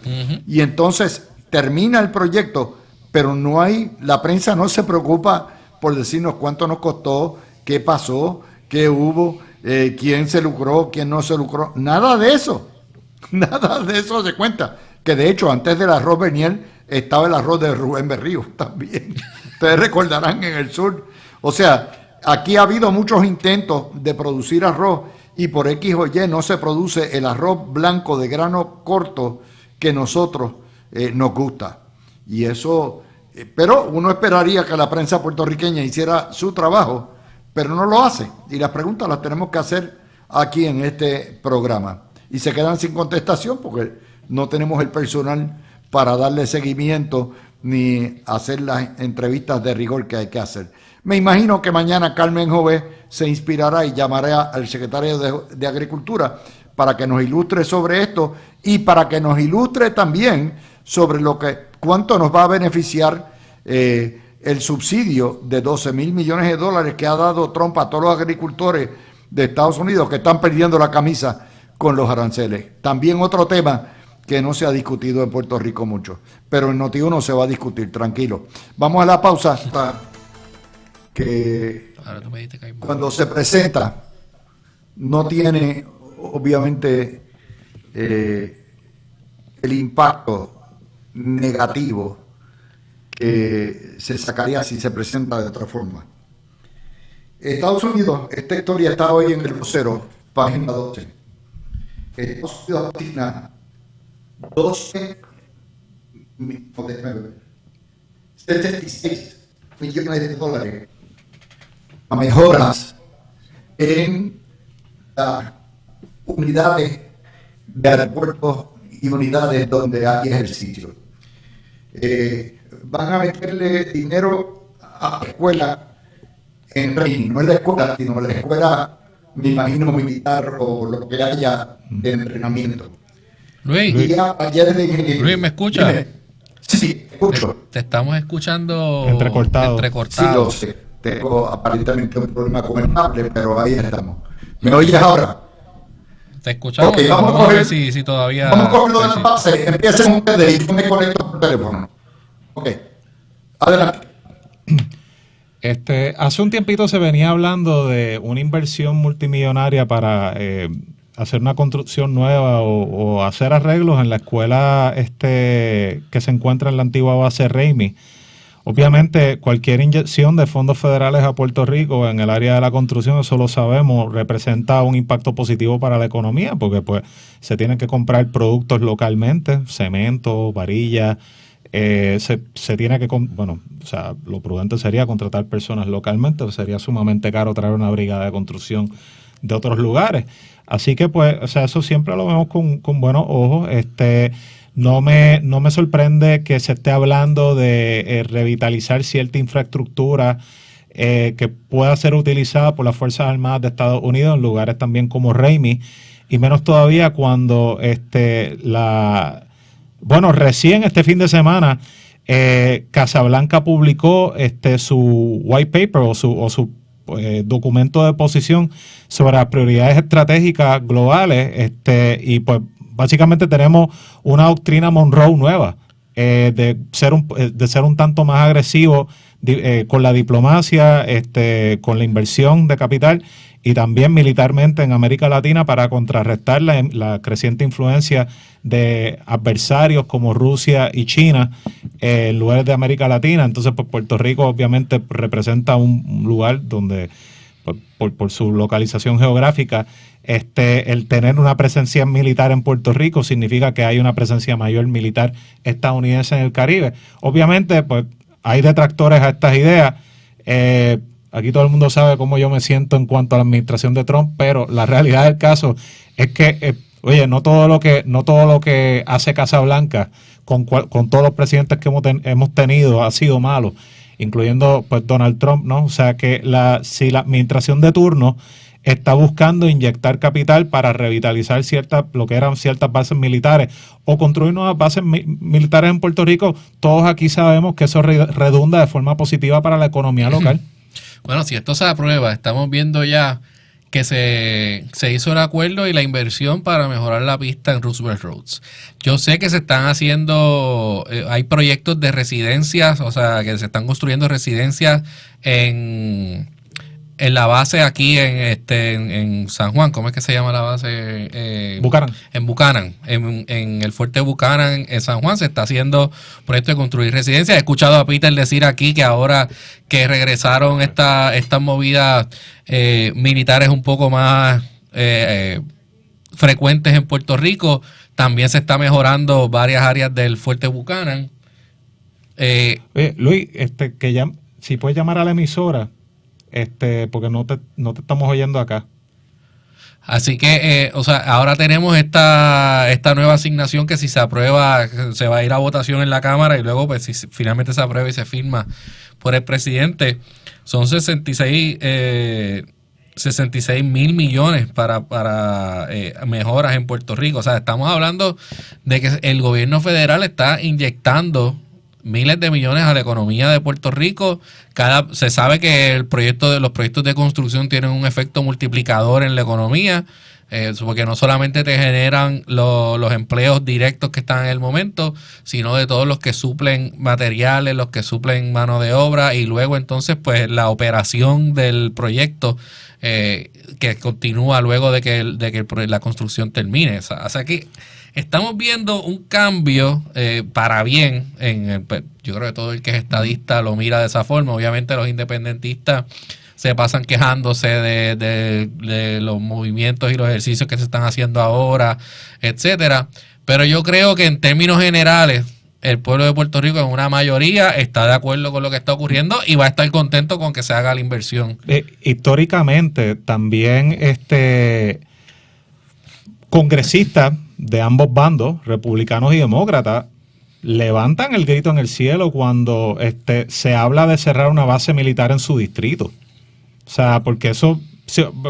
Y entonces termina el proyecto, pero no hay, la prensa no se preocupa por decirnos cuánto nos costó, qué pasó, qué hubo, quién se lucró, quién no se lucró. Nada de eso. Nada de eso se cuenta. Que de hecho, antes del arroz Bernier, estaba el arroz de Rubén Berrío también. Ustedes recordarán en el sur. O sea, aquí ha habido muchos intentos de producir arroz y por X o Y no se produce el arroz blanco de grano corto que nosotros nos gusta. Y eso, pero uno esperaría que la prensa puertorriqueña hiciera su trabajo, pero no lo hace. Y las preguntas las tenemos que hacer aquí en este programa. Y se quedan sin contestación porque no tenemos el personal para darle seguimiento ni hacer las entrevistas de rigor que hay que hacer. Me imagino que mañana Carmen Jové se inspirará y llamará al secretario de Agricultura para que nos ilustre sobre esto y para que nos ilustre también sobre cuánto nos va a beneficiar el subsidio de 12 mil millones de dólares que ha dado Trump a todos los agricultores de Estados Unidos que están perdiendo la camisa con los aranceles. También otro tema que no se ha discutido en Puerto Rico mucho, pero en Noti1 se va a discutir, tranquilo. Vamos a la pausa. Que Ahora tú me dijiste que hay... cuando se presenta no tiene obviamente el impacto negativo que se sacaría si se presenta de otra forma. Estados Unidos, esta historia está hoy en el vocero, página 12. Estados Unidos destina 76 millones de dólares a mejoras en las unidades de aeropuertos y unidades donde hay ejercicio. Van a meterle dinero a la escuela en Reino, no es la escuela, sino la escuela, me imagino, militar o lo que haya de entrenamiento. Luis, Luis, ¿me escucha? Sí, escucho. Te estamos escuchando Entrecortado. Sí, lo sé. Tengo aparentemente un problema con el cable, pero ahí estamos. ¿Me oyes ahora? Te escuchamos. Ok, vamos a a ver coger- si todavía... Vamos a cogerlo de sí. la base. Empiecen ustedes y yo me conecto por teléfono. Ok. Adelante. Hace un tiempito se venía hablando de una inversión multimillonaria para hacer una construcción nueva o hacer arreglos en la escuela que se encuentra en la antigua base Ramey. Obviamente, cualquier inyección de fondos federales a Puerto Rico en el área de la construcción, eso lo sabemos, representa un impacto positivo para la economía, porque pues se tienen que comprar productos localmente, cemento, varillas, se tiene que, bueno, o sea, lo prudente sería contratar personas localmente, sería sumamente caro traer una brigada de construcción de otros lugares. Así que pues, o sea, eso siempre lo vemos con buenos ojos. No me sorprende que se esté hablando de revitalizar cierta infraestructura que pueda ser utilizada por las Fuerzas Armadas de Estados Unidos en lugares también como Ramey, y menos todavía cuando recién este fin de semana Casablanca publicó su white paper o su documento de posición sobre las prioridades estratégicas globales, y pues básicamente tenemos una doctrina Monroe nueva, de ser un tanto más agresivo con la diplomacia, con la inversión de capital y también militarmente en América Latina para contrarrestar la creciente influencia de adversarios como Rusia y China en lugares de América Latina. Entonces, pues Puerto Rico obviamente representa un lugar donde, por su localización geográfica, el tener una presencia militar en Puerto Rico significa que hay una presencia mayor militar estadounidense en el Caribe. Obviamente, pues hay detractores a estas ideas. Aquí todo el mundo sabe cómo yo me siento en cuanto a la administración de Trump, pero la realidad del caso es que, oye, no todo lo que hace Casablanca con todos los presidentes que hemos tenido ha sido malo, incluyendo pues Donald Trump, ¿no? O sea que si la administración de turno está buscando inyectar capital para revitalizar lo que eran ciertas bases militares o construir nuevas bases militares en Puerto Rico, todos aquí sabemos que eso redunda de forma positiva para la economía local. Bueno, si esto se aprueba, estamos viendo ya que se hizo el acuerdo y la inversión para mejorar la pista en Roosevelt Roads. Yo sé que se están haciendo, hay proyectos de residencias, o sea, que se están construyendo residencias en la base aquí en San Juan. ¿Cómo es que se llama la base? Buchanan. En Buchanan, en el fuerte Buchanan en San Juan se está haciendo proyecto de construir residencias. He escuchado a Peter decir aquí que ahora que regresaron estas movidas militares un poco más frecuentes en Puerto Rico, también se está mejorando varias áreas del fuerte Buchanan. Oye, Luis, si puedes llamar a la emisora, porque no te estamos oyendo acá. Así que, o sea, ahora tenemos esta nueva asignación que si se aprueba se va a ir a votación en la Cámara y luego pues si finalmente se aprueba y se firma por el presidente, son 66 mil millones para mejoras en Puerto Rico. O sea, estamos hablando de que el gobierno federal está inyectando miles de millones a la economía de Puerto Rico. Se sabe que los proyectos de construcción tienen un efecto multiplicador en la economía, porque no solamente te generan los empleos directos que están en el momento, sino de todos los que suplen materiales, los que suplen mano de obra y luego entonces pues la operación del proyecto que continúa luego de que la construcción termine. O sea que estamos viendo un cambio para bien. Yo creo que todo el que es estadista lo mira de esa forma. Obviamente los independentistas se pasan quejándose de los movimientos y los ejercicios que se están haciendo ahora, etcétera. Pero yo creo que en términos generales el pueblo de Puerto Rico en una mayoría está de acuerdo con lo que está ocurriendo y va a estar contento con que se haga la inversión. Históricamente también congresistas de ambos bandos, republicanos y demócratas, levantan el grito en el cielo cuando se habla de cerrar una base militar en su distrito. O sea, porque eso,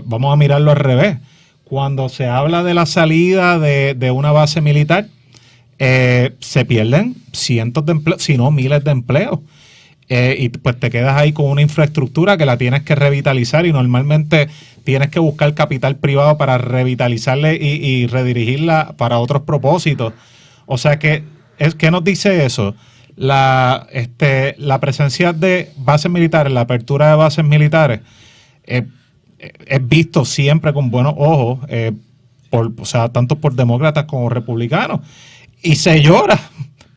vamos a mirarlo al revés. Cuando se habla de la salida de una base militar, se pierden cientos de empleos, si no miles de empleos. Y pues te quedas ahí con una infraestructura que la tienes que revitalizar y normalmente tienes que buscar capital privado para revitalizarla y redirigirla para otros propósitos. O sea que, ¿qué nos dice eso? La presencia de bases militares, la apertura de bases militares, es visto siempre con buenos ojos, tanto por demócratas como republicanos. Y se llora.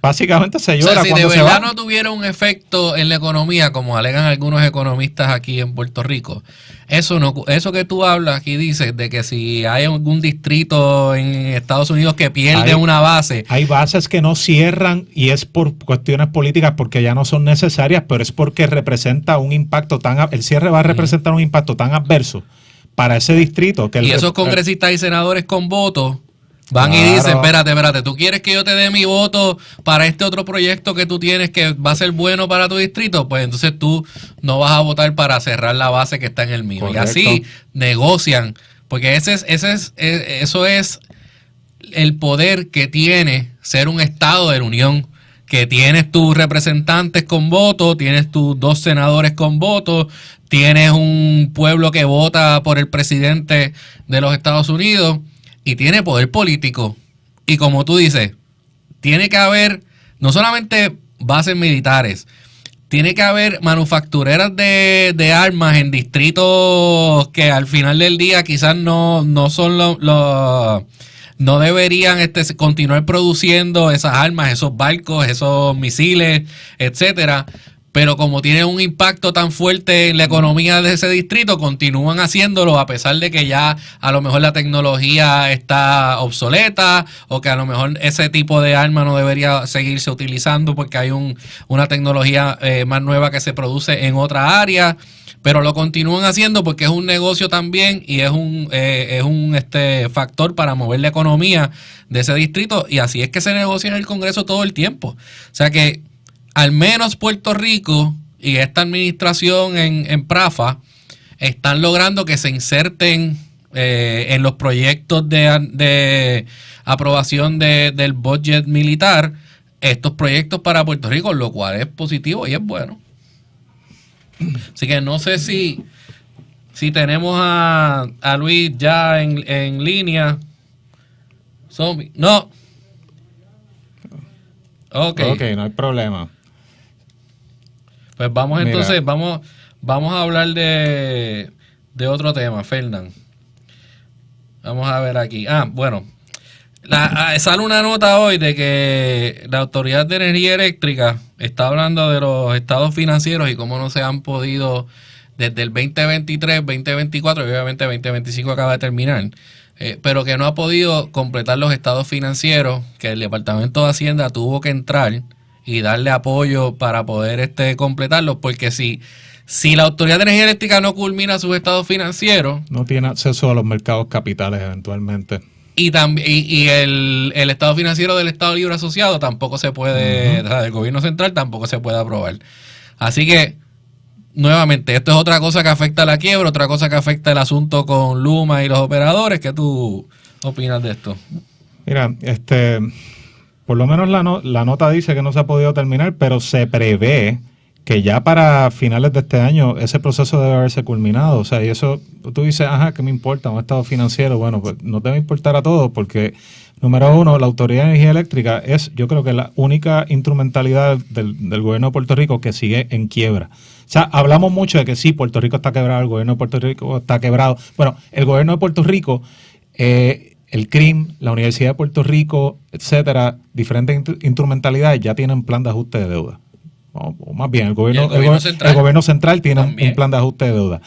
Básicamente se llora. O sea, si cuando de verdad no tuviera un efecto en la economía, como alegan algunos economistas aquí en Puerto Rico, eso que tú hablas aquí dices de que si hay algún distrito en Estados Unidos que pierde una base. Hay bases que no cierran y es por cuestiones políticas porque ya no son necesarias, pero es porque representa un impacto el cierre va a representar un impacto tan adverso para ese distrito. Que y esos congresistas y senadores con votos van y dicen, espérate, ¿tú quieres que yo te dé mi voto para este otro proyecto que tú tienes que va a ser bueno para tu distrito? Pues entonces tú no vas a votar para cerrar la base que está en el mío. Correcto. Y así negocian, porque eso es el poder que tiene ser un estado de la Unión, que tienes tus representantes con voto, tienes tus 2 senadores con voto, tienes un pueblo que vota por el presidente de los Estados Unidos, y tiene poder político. Y como tú dices, tiene que haber no solamente bases militares, tiene que haber manufactureras de armas en distritos que al final del día quizás no son no deberían continuar produciendo esas armas, esos barcos, esos misiles, etcétera. Pero como tienen un impacto tan fuerte en la economía de ese distrito, continúan haciéndolo a pesar de que ya a lo mejor la tecnología está obsoleta o que a lo mejor ese tipo de arma no debería seguirse utilizando porque hay una tecnología más nueva que se produce en otra área. Pero lo continúan haciendo porque es un negocio también y es un factor para mover la economía de ese distrito, y así es que se negocia en el Congreso todo el tiempo. O sea que al menos Puerto Rico y esta administración en PRAFA están logrando que se inserten en los proyectos de aprobación del budget militar estos proyectos para Puerto Rico, lo cual es positivo y es bueno. Así que no sé si tenemos a Luis ya en línea. Zombie. No. Ok, no hay problema. pues vamos entonces, vamos a hablar de otro tema, Fernán. Vamos a ver aquí. Bueno, sale una nota hoy de que la Autoridad de Energía Eléctrica está hablando de los estados financieros y cómo no se han podido desde el 2023, 2024, y obviamente 2025 acaba de terminar, pero que no ha podido completar los estados financieros, que el Departamento de Hacienda tuvo que entrar y darle apoyo para poder completarlos, porque si la Autoridad de Energía Eléctrica no culmina sus estados financieros, no tiene acceso a los mercados capitales eventualmente. Y el estado financiero del Estado Libre Asociado tampoco se puede, o sea, del gobierno central tampoco se puede aprobar. Así que, nuevamente, esto es otra cosa que afecta a la quiebra, otra cosa que afecta el asunto con Luma y los operadores. ¿Qué tú opinas de esto? Mira, por lo menos la nota dice que no se ha podido terminar, pero se prevé que ya para finales de este año ese proceso debe haberse culminado. O sea, y eso, tú dices, ¿qué me importa un estado financiero? Bueno, pues no debe importar a todos porque, número uno, la Autoridad de Energía Eléctrica es, yo creo que la única instrumentalidad del gobierno de Puerto Rico que sigue en quiebra. O sea, hablamos mucho de que sí, Puerto Rico está quebrado, el gobierno de Puerto Rico está quebrado. Bueno, el gobierno de Puerto Rico, el CRIM, la Universidad de Puerto Rico, etcétera, diferentes instrumentalidades ya tienen plan de ajuste de deuda. O más bien, el gobierno central tiene un plan de ajuste de deuda.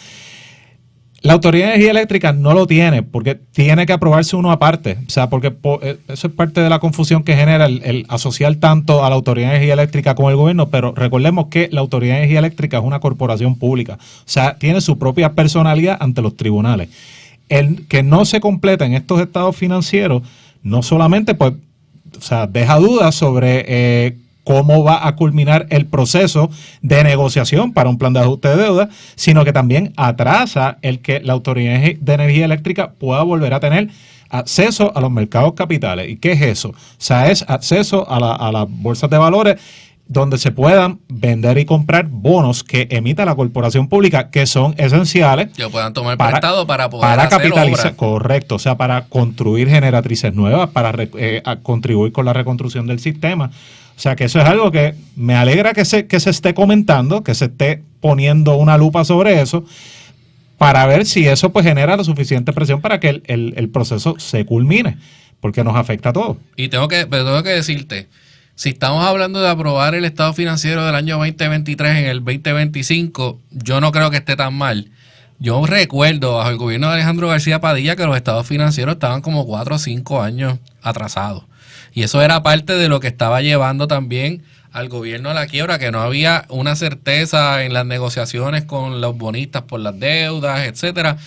La Autoridad de Energía Eléctrica no lo tiene porque tiene que aprobarse uno aparte. O sea, porque eso es parte de la confusión que genera el asociar tanto a la Autoridad de Energía Eléctrica con el gobierno, pero recordemos que la Autoridad de Energía Eléctrica es una corporación pública. O sea, tiene su propia personalidad ante los tribunales. El que no se completa en estos estados financieros no solamente pues, o sea, deja dudas sobre cómo va a culminar el proceso de negociación para un plan de ajuste de deuda, sino que también atrasa el que la Autoridad de Energía Eléctrica pueda volver a tener acceso a los mercados capitales. ¿Y qué es eso? O sea, es acceso a las bolsas de valores donde se puedan vender y comprar bonos que emita la corporación pública, que son esenciales. Que puedan tomar prestado para poder hacer capitalizar, obra. correcto, o sea, para construir generatrices nuevas, para contribuir con la reconstrucción del sistema. O sea, que eso es algo que me alegra que se esté comentando, que se esté poniendo una lupa sobre eso, para ver si eso pues genera la suficiente presión para que el proceso se culmine, porque nos afecta a todos. Y tengo que decirte, si estamos hablando de aprobar el estado financiero del año 2023 en el 2025, yo no creo que esté tan mal. Yo recuerdo bajo el gobierno de Alejandro García Padilla que los estados financieros estaban como 4 o 5 años atrasados. Y eso era parte de lo que estaba llevando también al gobierno a la quiebra, que no había una certeza en las negociaciones con los bonistas por las deudas, etcétera.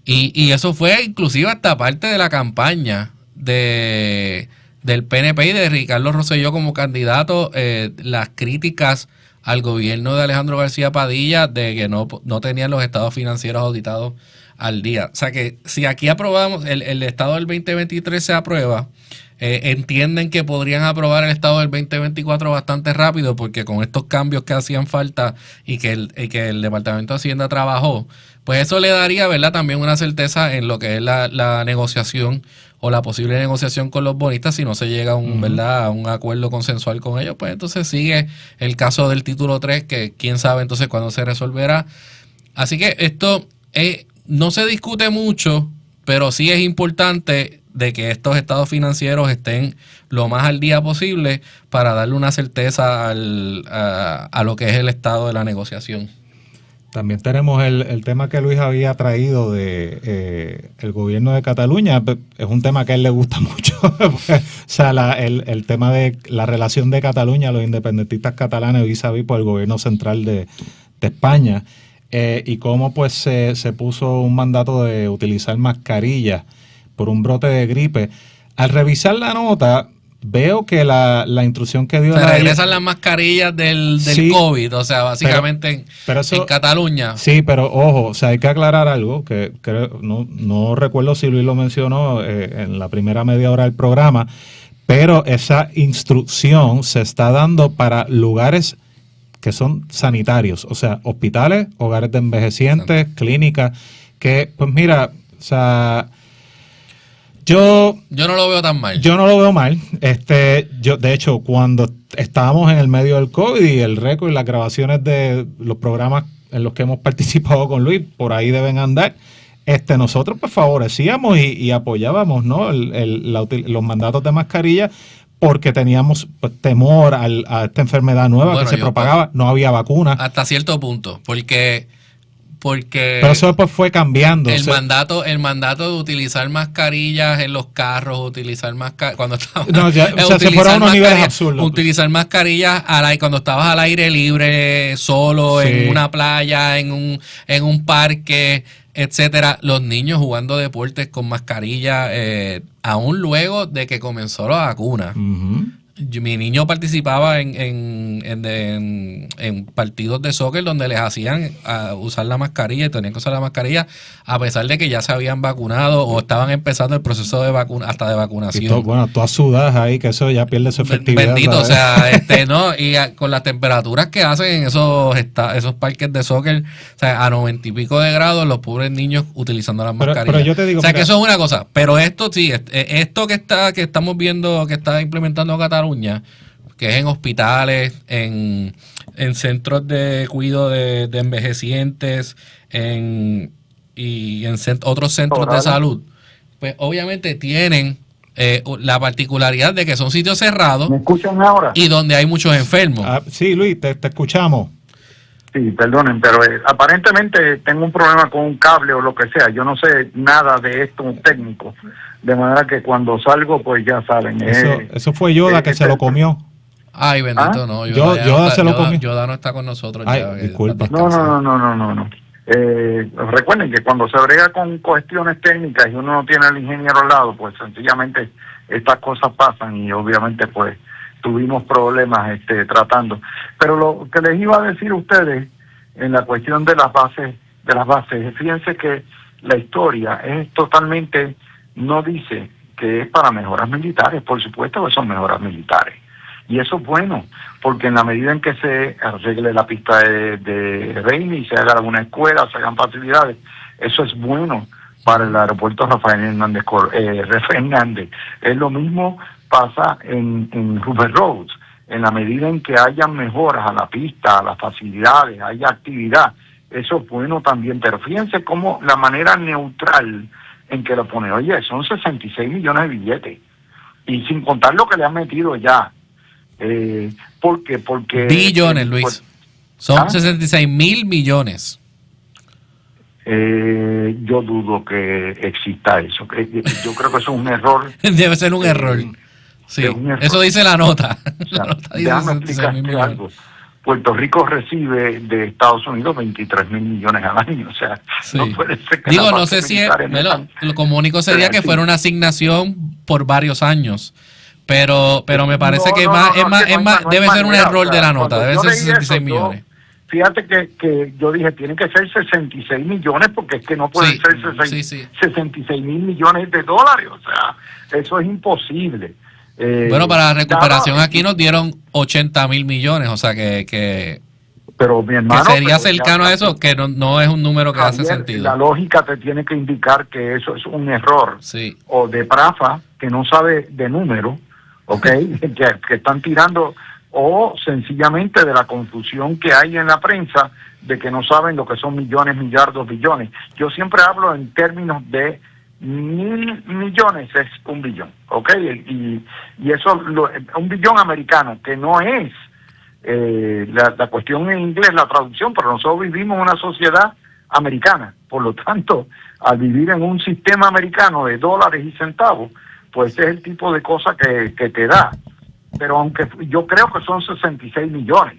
Y eso fue inclusive hasta parte de la campaña del PNP y de Ricardo Rosselló como candidato, las críticas al gobierno de Alejandro García Padilla de que no tenían los estados financieros auditados al día. O sea que si aquí aprobamos, el estado del 2023 se aprueba, entienden que podrían aprobar el Estado del 2024 bastante rápido, porque con estos cambios que hacían falta y que el Departamento de Hacienda trabajó, pues eso le daría, ¿verdad?, también una certeza en lo que es la negociación o la posible negociación con los bonistas. Si no se llega a un, ¿verdad?, a un acuerdo consensual con ellos, pues entonces sigue el caso del título 3, que quién sabe entonces cuándo se resolverá. Así que esto no se discute mucho, pero sí es importante de que estos estados financieros estén lo más al día posible para darle una certeza a lo que es el estado de la negociación. También tenemos el tema que Luis había traído de el gobierno de Cataluña. Es un tema que a él le gusta mucho. O sea, el tema de la relación de Cataluña, los independentistas catalanes vis-a-vis por el gobierno central de España, y cómo pues se puso un mandato de utilizar mascarillas por un brote de gripe. Al revisar la nota, veo que la instrucción que dio... Se regresan las mascarillas del sí, COVID, o sea, básicamente pero eso, en Cataluña. Sí, pero ojo, o sea, hay que aclarar algo, que no recuerdo si Luis lo mencionó en la primera media hora del programa, pero esa instrucción se está dando para lugares que son sanitarios, o sea, hospitales, hogares de envejecientes, clínicas, que pues mira, o sea... Yo no lo veo tan mal. Yo no lo veo mal. Yo, de hecho, cuando estábamos en el medio del COVID y el récord y las grabaciones de los programas en los que hemos participado con Luis, por ahí deben andar. Nosotros pues favorecíamos y apoyábamos, ¿no?, los mandatos de mascarilla, porque teníamos pues, temor a esta enfermedad nueva que se propagaba. No había vacuna. Hasta cierto punto, porque pero eso después fue cambiando. El mandato de utilizar mascarillas en los carros, utilizar mascarillas cuando estábamos, se fueron a unos niveles absurdos. Utilizar mascarillas cuando estabas al aire libre, solo, sí, en una playa, en un parque, etcétera. Los niños jugando deportes con mascarilla, aún luego de que comenzó la vacuna. Mi niño participaba en partidos de soccer donde les hacían usar la mascarilla y tenían que usar la mascarilla a pesar de que ya se habían vacunado o estaban empezando el proceso de vacunación. Bueno, todas sudas ahí, que eso ya pierde su efectividad. Bendito, ¿sabes? O sea, no, y con las temperaturas que hacen en esos parques de soccer, o sea, a 90 y pico de grados, los pobres niños utilizando las mascarillas. Pero yo te digo, o sea, que eso es una cosa, pero esto sí, esto que estamos viendo que está implementando Cataluña, que es en hospitales, en centros de cuidado de envejecientes, y en otros centros de salud, pues obviamente tienen la particularidad de que son sitios cerrados. ¿Me escuchan ahora? Y donde hay muchos enfermos. Sí, Luis, te escuchamos. Sí, perdonen, pero aparentemente tengo un problema con un cable o lo que sea. Yo no sé nada de esto técnico. De manera que cuando salgo, pues ya salen. Eso fue Yoda que se lo comió. Ay, bendito, no. Yoda se lo comió. Yoda no está con nosotros. Ay, ya, disculpa. No. Recuerden que cuando se brega con cuestiones técnicas y uno no tiene al ingeniero al lado, pues sencillamente estas cosas pasan y obviamente pues tuvimos problemas tratando. Pero lo que les iba a decir a ustedes en la cuestión de las bases, fíjense que la historia es totalmente, no dice que es para mejoras militares, por supuesto que son mejoras militares. Y eso es bueno, porque en la medida en que se arregle la pista de Reina y se haga alguna escuela, se hagan facilidades, eso es bueno para el aeropuerto Rafael Hernández. Es lo mismo pasa en Hoover Roads. En la medida en que haya mejoras a la pista, a las facilidades, haya actividad, eso es bueno también. Pero fíjense cómo la manera neutral en que lo pone. Oye, son 66 millones de billetes. Y sin contar lo que le han metido ya. Porque billones, Luis. Son 66 mil millones. Yo dudo que exista eso. Yo creo que eso es un error. Debe ser un error. Sí, eso dice la nota. O sea, déjame explicarte algo. Puerto Rico recibe de Estados Unidos 23 mil millones al año. O sea, sí, no puede ser que... Digo, no sé si lo comunico sería que fuera una asignación por varios años. Pero me parece que debe ser un error de la nota, debe ser 66 millones. fíjate que yo dije, tienen que ser 66 millones, porque es que no pueden Sí, ser sí. 66 mil millones de dólares, o sea, eso es imposible. Bueno, para la recuperación Dado- aquí nos dieron 80.000 millones, o sea pero mi que hermano, sería pero ya cercano a eso, que no es un número que hace Javier, sentido. la lógica te tiene que indicar que eso es un error, Sí, o de Prafa, que no sabe de número, ¿ok? que están tirando, o sencillamente de la confusión que hay en la prensa de que no saben lo que son millones, millardos, billones. Yo siempre hablo en términos de 1.000 millones es 1 billón, ¿ok? Y eso, un billón americano, que no es la cuestión en inglés, la traducción, pero nosotros vivimos en una sociedad americana, por lo tanto, al vivir en un sistema americano de dólares y centavos, pues ese es el tipo de cosa que te da. Pero aunque yo creo que son 66 millones,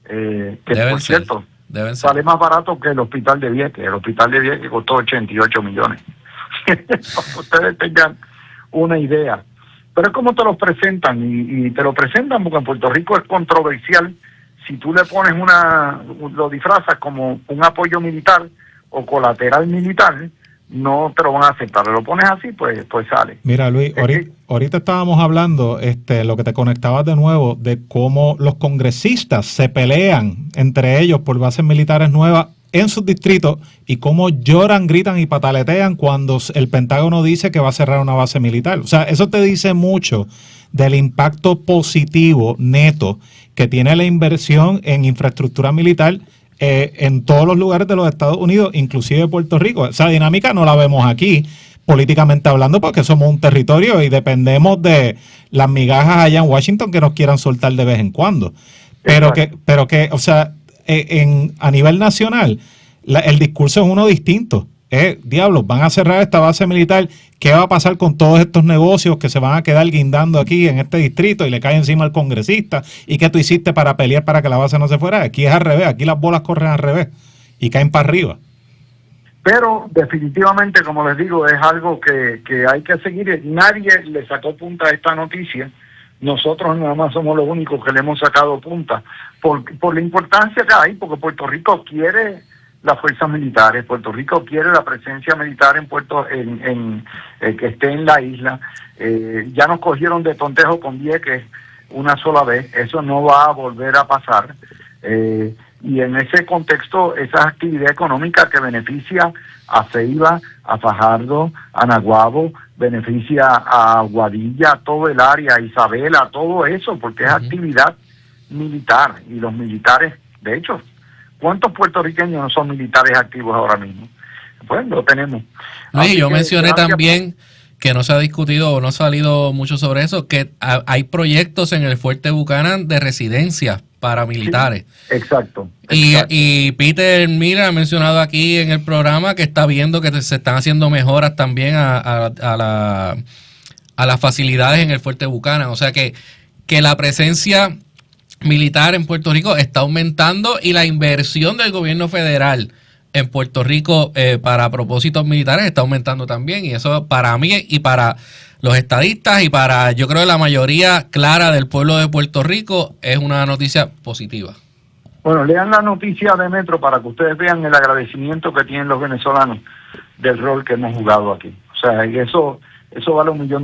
que deben por ser, cierto, deben ser. sale más barato que el hospital de Vieques. El hospital de Vieques costó 88 millones. Para que ustedes tengan una idea. Pero es como te los presentan, y te lo presentan porque en Puerto Rico es controversial. Si tú le pones lo disfrazas como un apoyo militar o colateral militar, no te lo van a aceptar. Lo pones así, pues sale. Mira, Luis, ahorita estábamos hablando, lo que te conectabas de nuevo, de cómo los congresistas se pelean entre ellos por bases militares nuevas en sus distritos y cómo lloran, gritan y pataletean cuando el Pentágono dice que va a cerrar una base militar. O sea, eso te dice mucho del impacto positivo neto que tiene la inversión en infraestructura militar en todos los lugares de los Estados Unidos, inclusive Puerto Rico. Esa dinámica no la vemos aquí, políticamente hablando, porque somos un territorio y dependemos de las migajas allá en Washington que nos quieran soltar de vez en cuando. Pero que, o sea, a nivel nacional, el discurso es uno distinto. Diablos, van a cerrar esta base militar. ¿Qué va a pasar con todos estos negocios que se van a quedar guindando aquí en este distrito y le cae encima al congresista? ¿Y qué tú hiciste para pelear para que la base no se fuera? Aquí es al revés, aquí las bolas corren al revés y caen para arriba. Pero definitivamente, como les digo, es algo que hay que seguir. Nadie le sacó punta a esta noticia. Nosotros nada más somos los únicos que le hemos sacado punta por la importancia que hay, porque Puerto Rico quiere las fuerzas militares, Puerto Rico quiere la presencia militar que esté en la isla. Ya nos cogieron de tontejo con Vieques una sola vez, eso no va a volver a pasar. Y en ese contexto, esa actividad económica que beneficia a Ceiba, a Fajardo, a Naguabo, beneficia a Aguadilla, a todo el área, a Isabela, todo eso, porque es actividad militar. Y los militares, de hecho, ¿cuántos puertorriqueños no son militares activos ahora mismo? Pues lo tenemos. Luis, yo mencioné gracias. también que no se ha discutido o no ha salido mucho sobre eso, que hay proyectos en el Fuerte Buchanan de residencias para militares. Sí, exacto. Y Peter Miller ha mencionado aquí en el programa que está viendo que se están haciendo mejoras también a las facilidades en el Fuerte Buchanan. O sea que la presencia militar en Puerto Rico está aumentando y la inversión del gobierno federal en Puerto Rico para propósitos militares está aumentando también, y eso para mí y para los estadistas y para, yo creo, la mayoría clara del pueblo de Puerto Rico es una noticia positiva. Bueno, lean la noticia de Metro para que ustedes vean el agradecimiento que tienen los venezolanos del rol que hemos jugado aquí. O sea, y eso vale $1 millón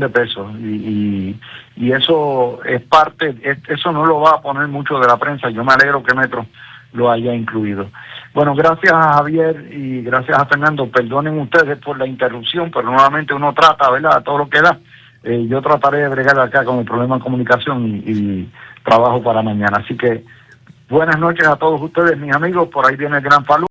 y eso es parte, eso no lo va a poner mucho de la prensa. Yo me alegro que Metro lo haya incluido. Bueno, gracias a Javier y gracias a Fernando. Perdonen ustedes por la interrupción, pero nuevamente uno trata, ¿verdad?, todo lo que da. Yo trataré de bregar acá con el problema de comunicación y trabajo para mañana. Así que buenas noches a todos ustedes, mis amigos. Por ahí viene el gran Falú.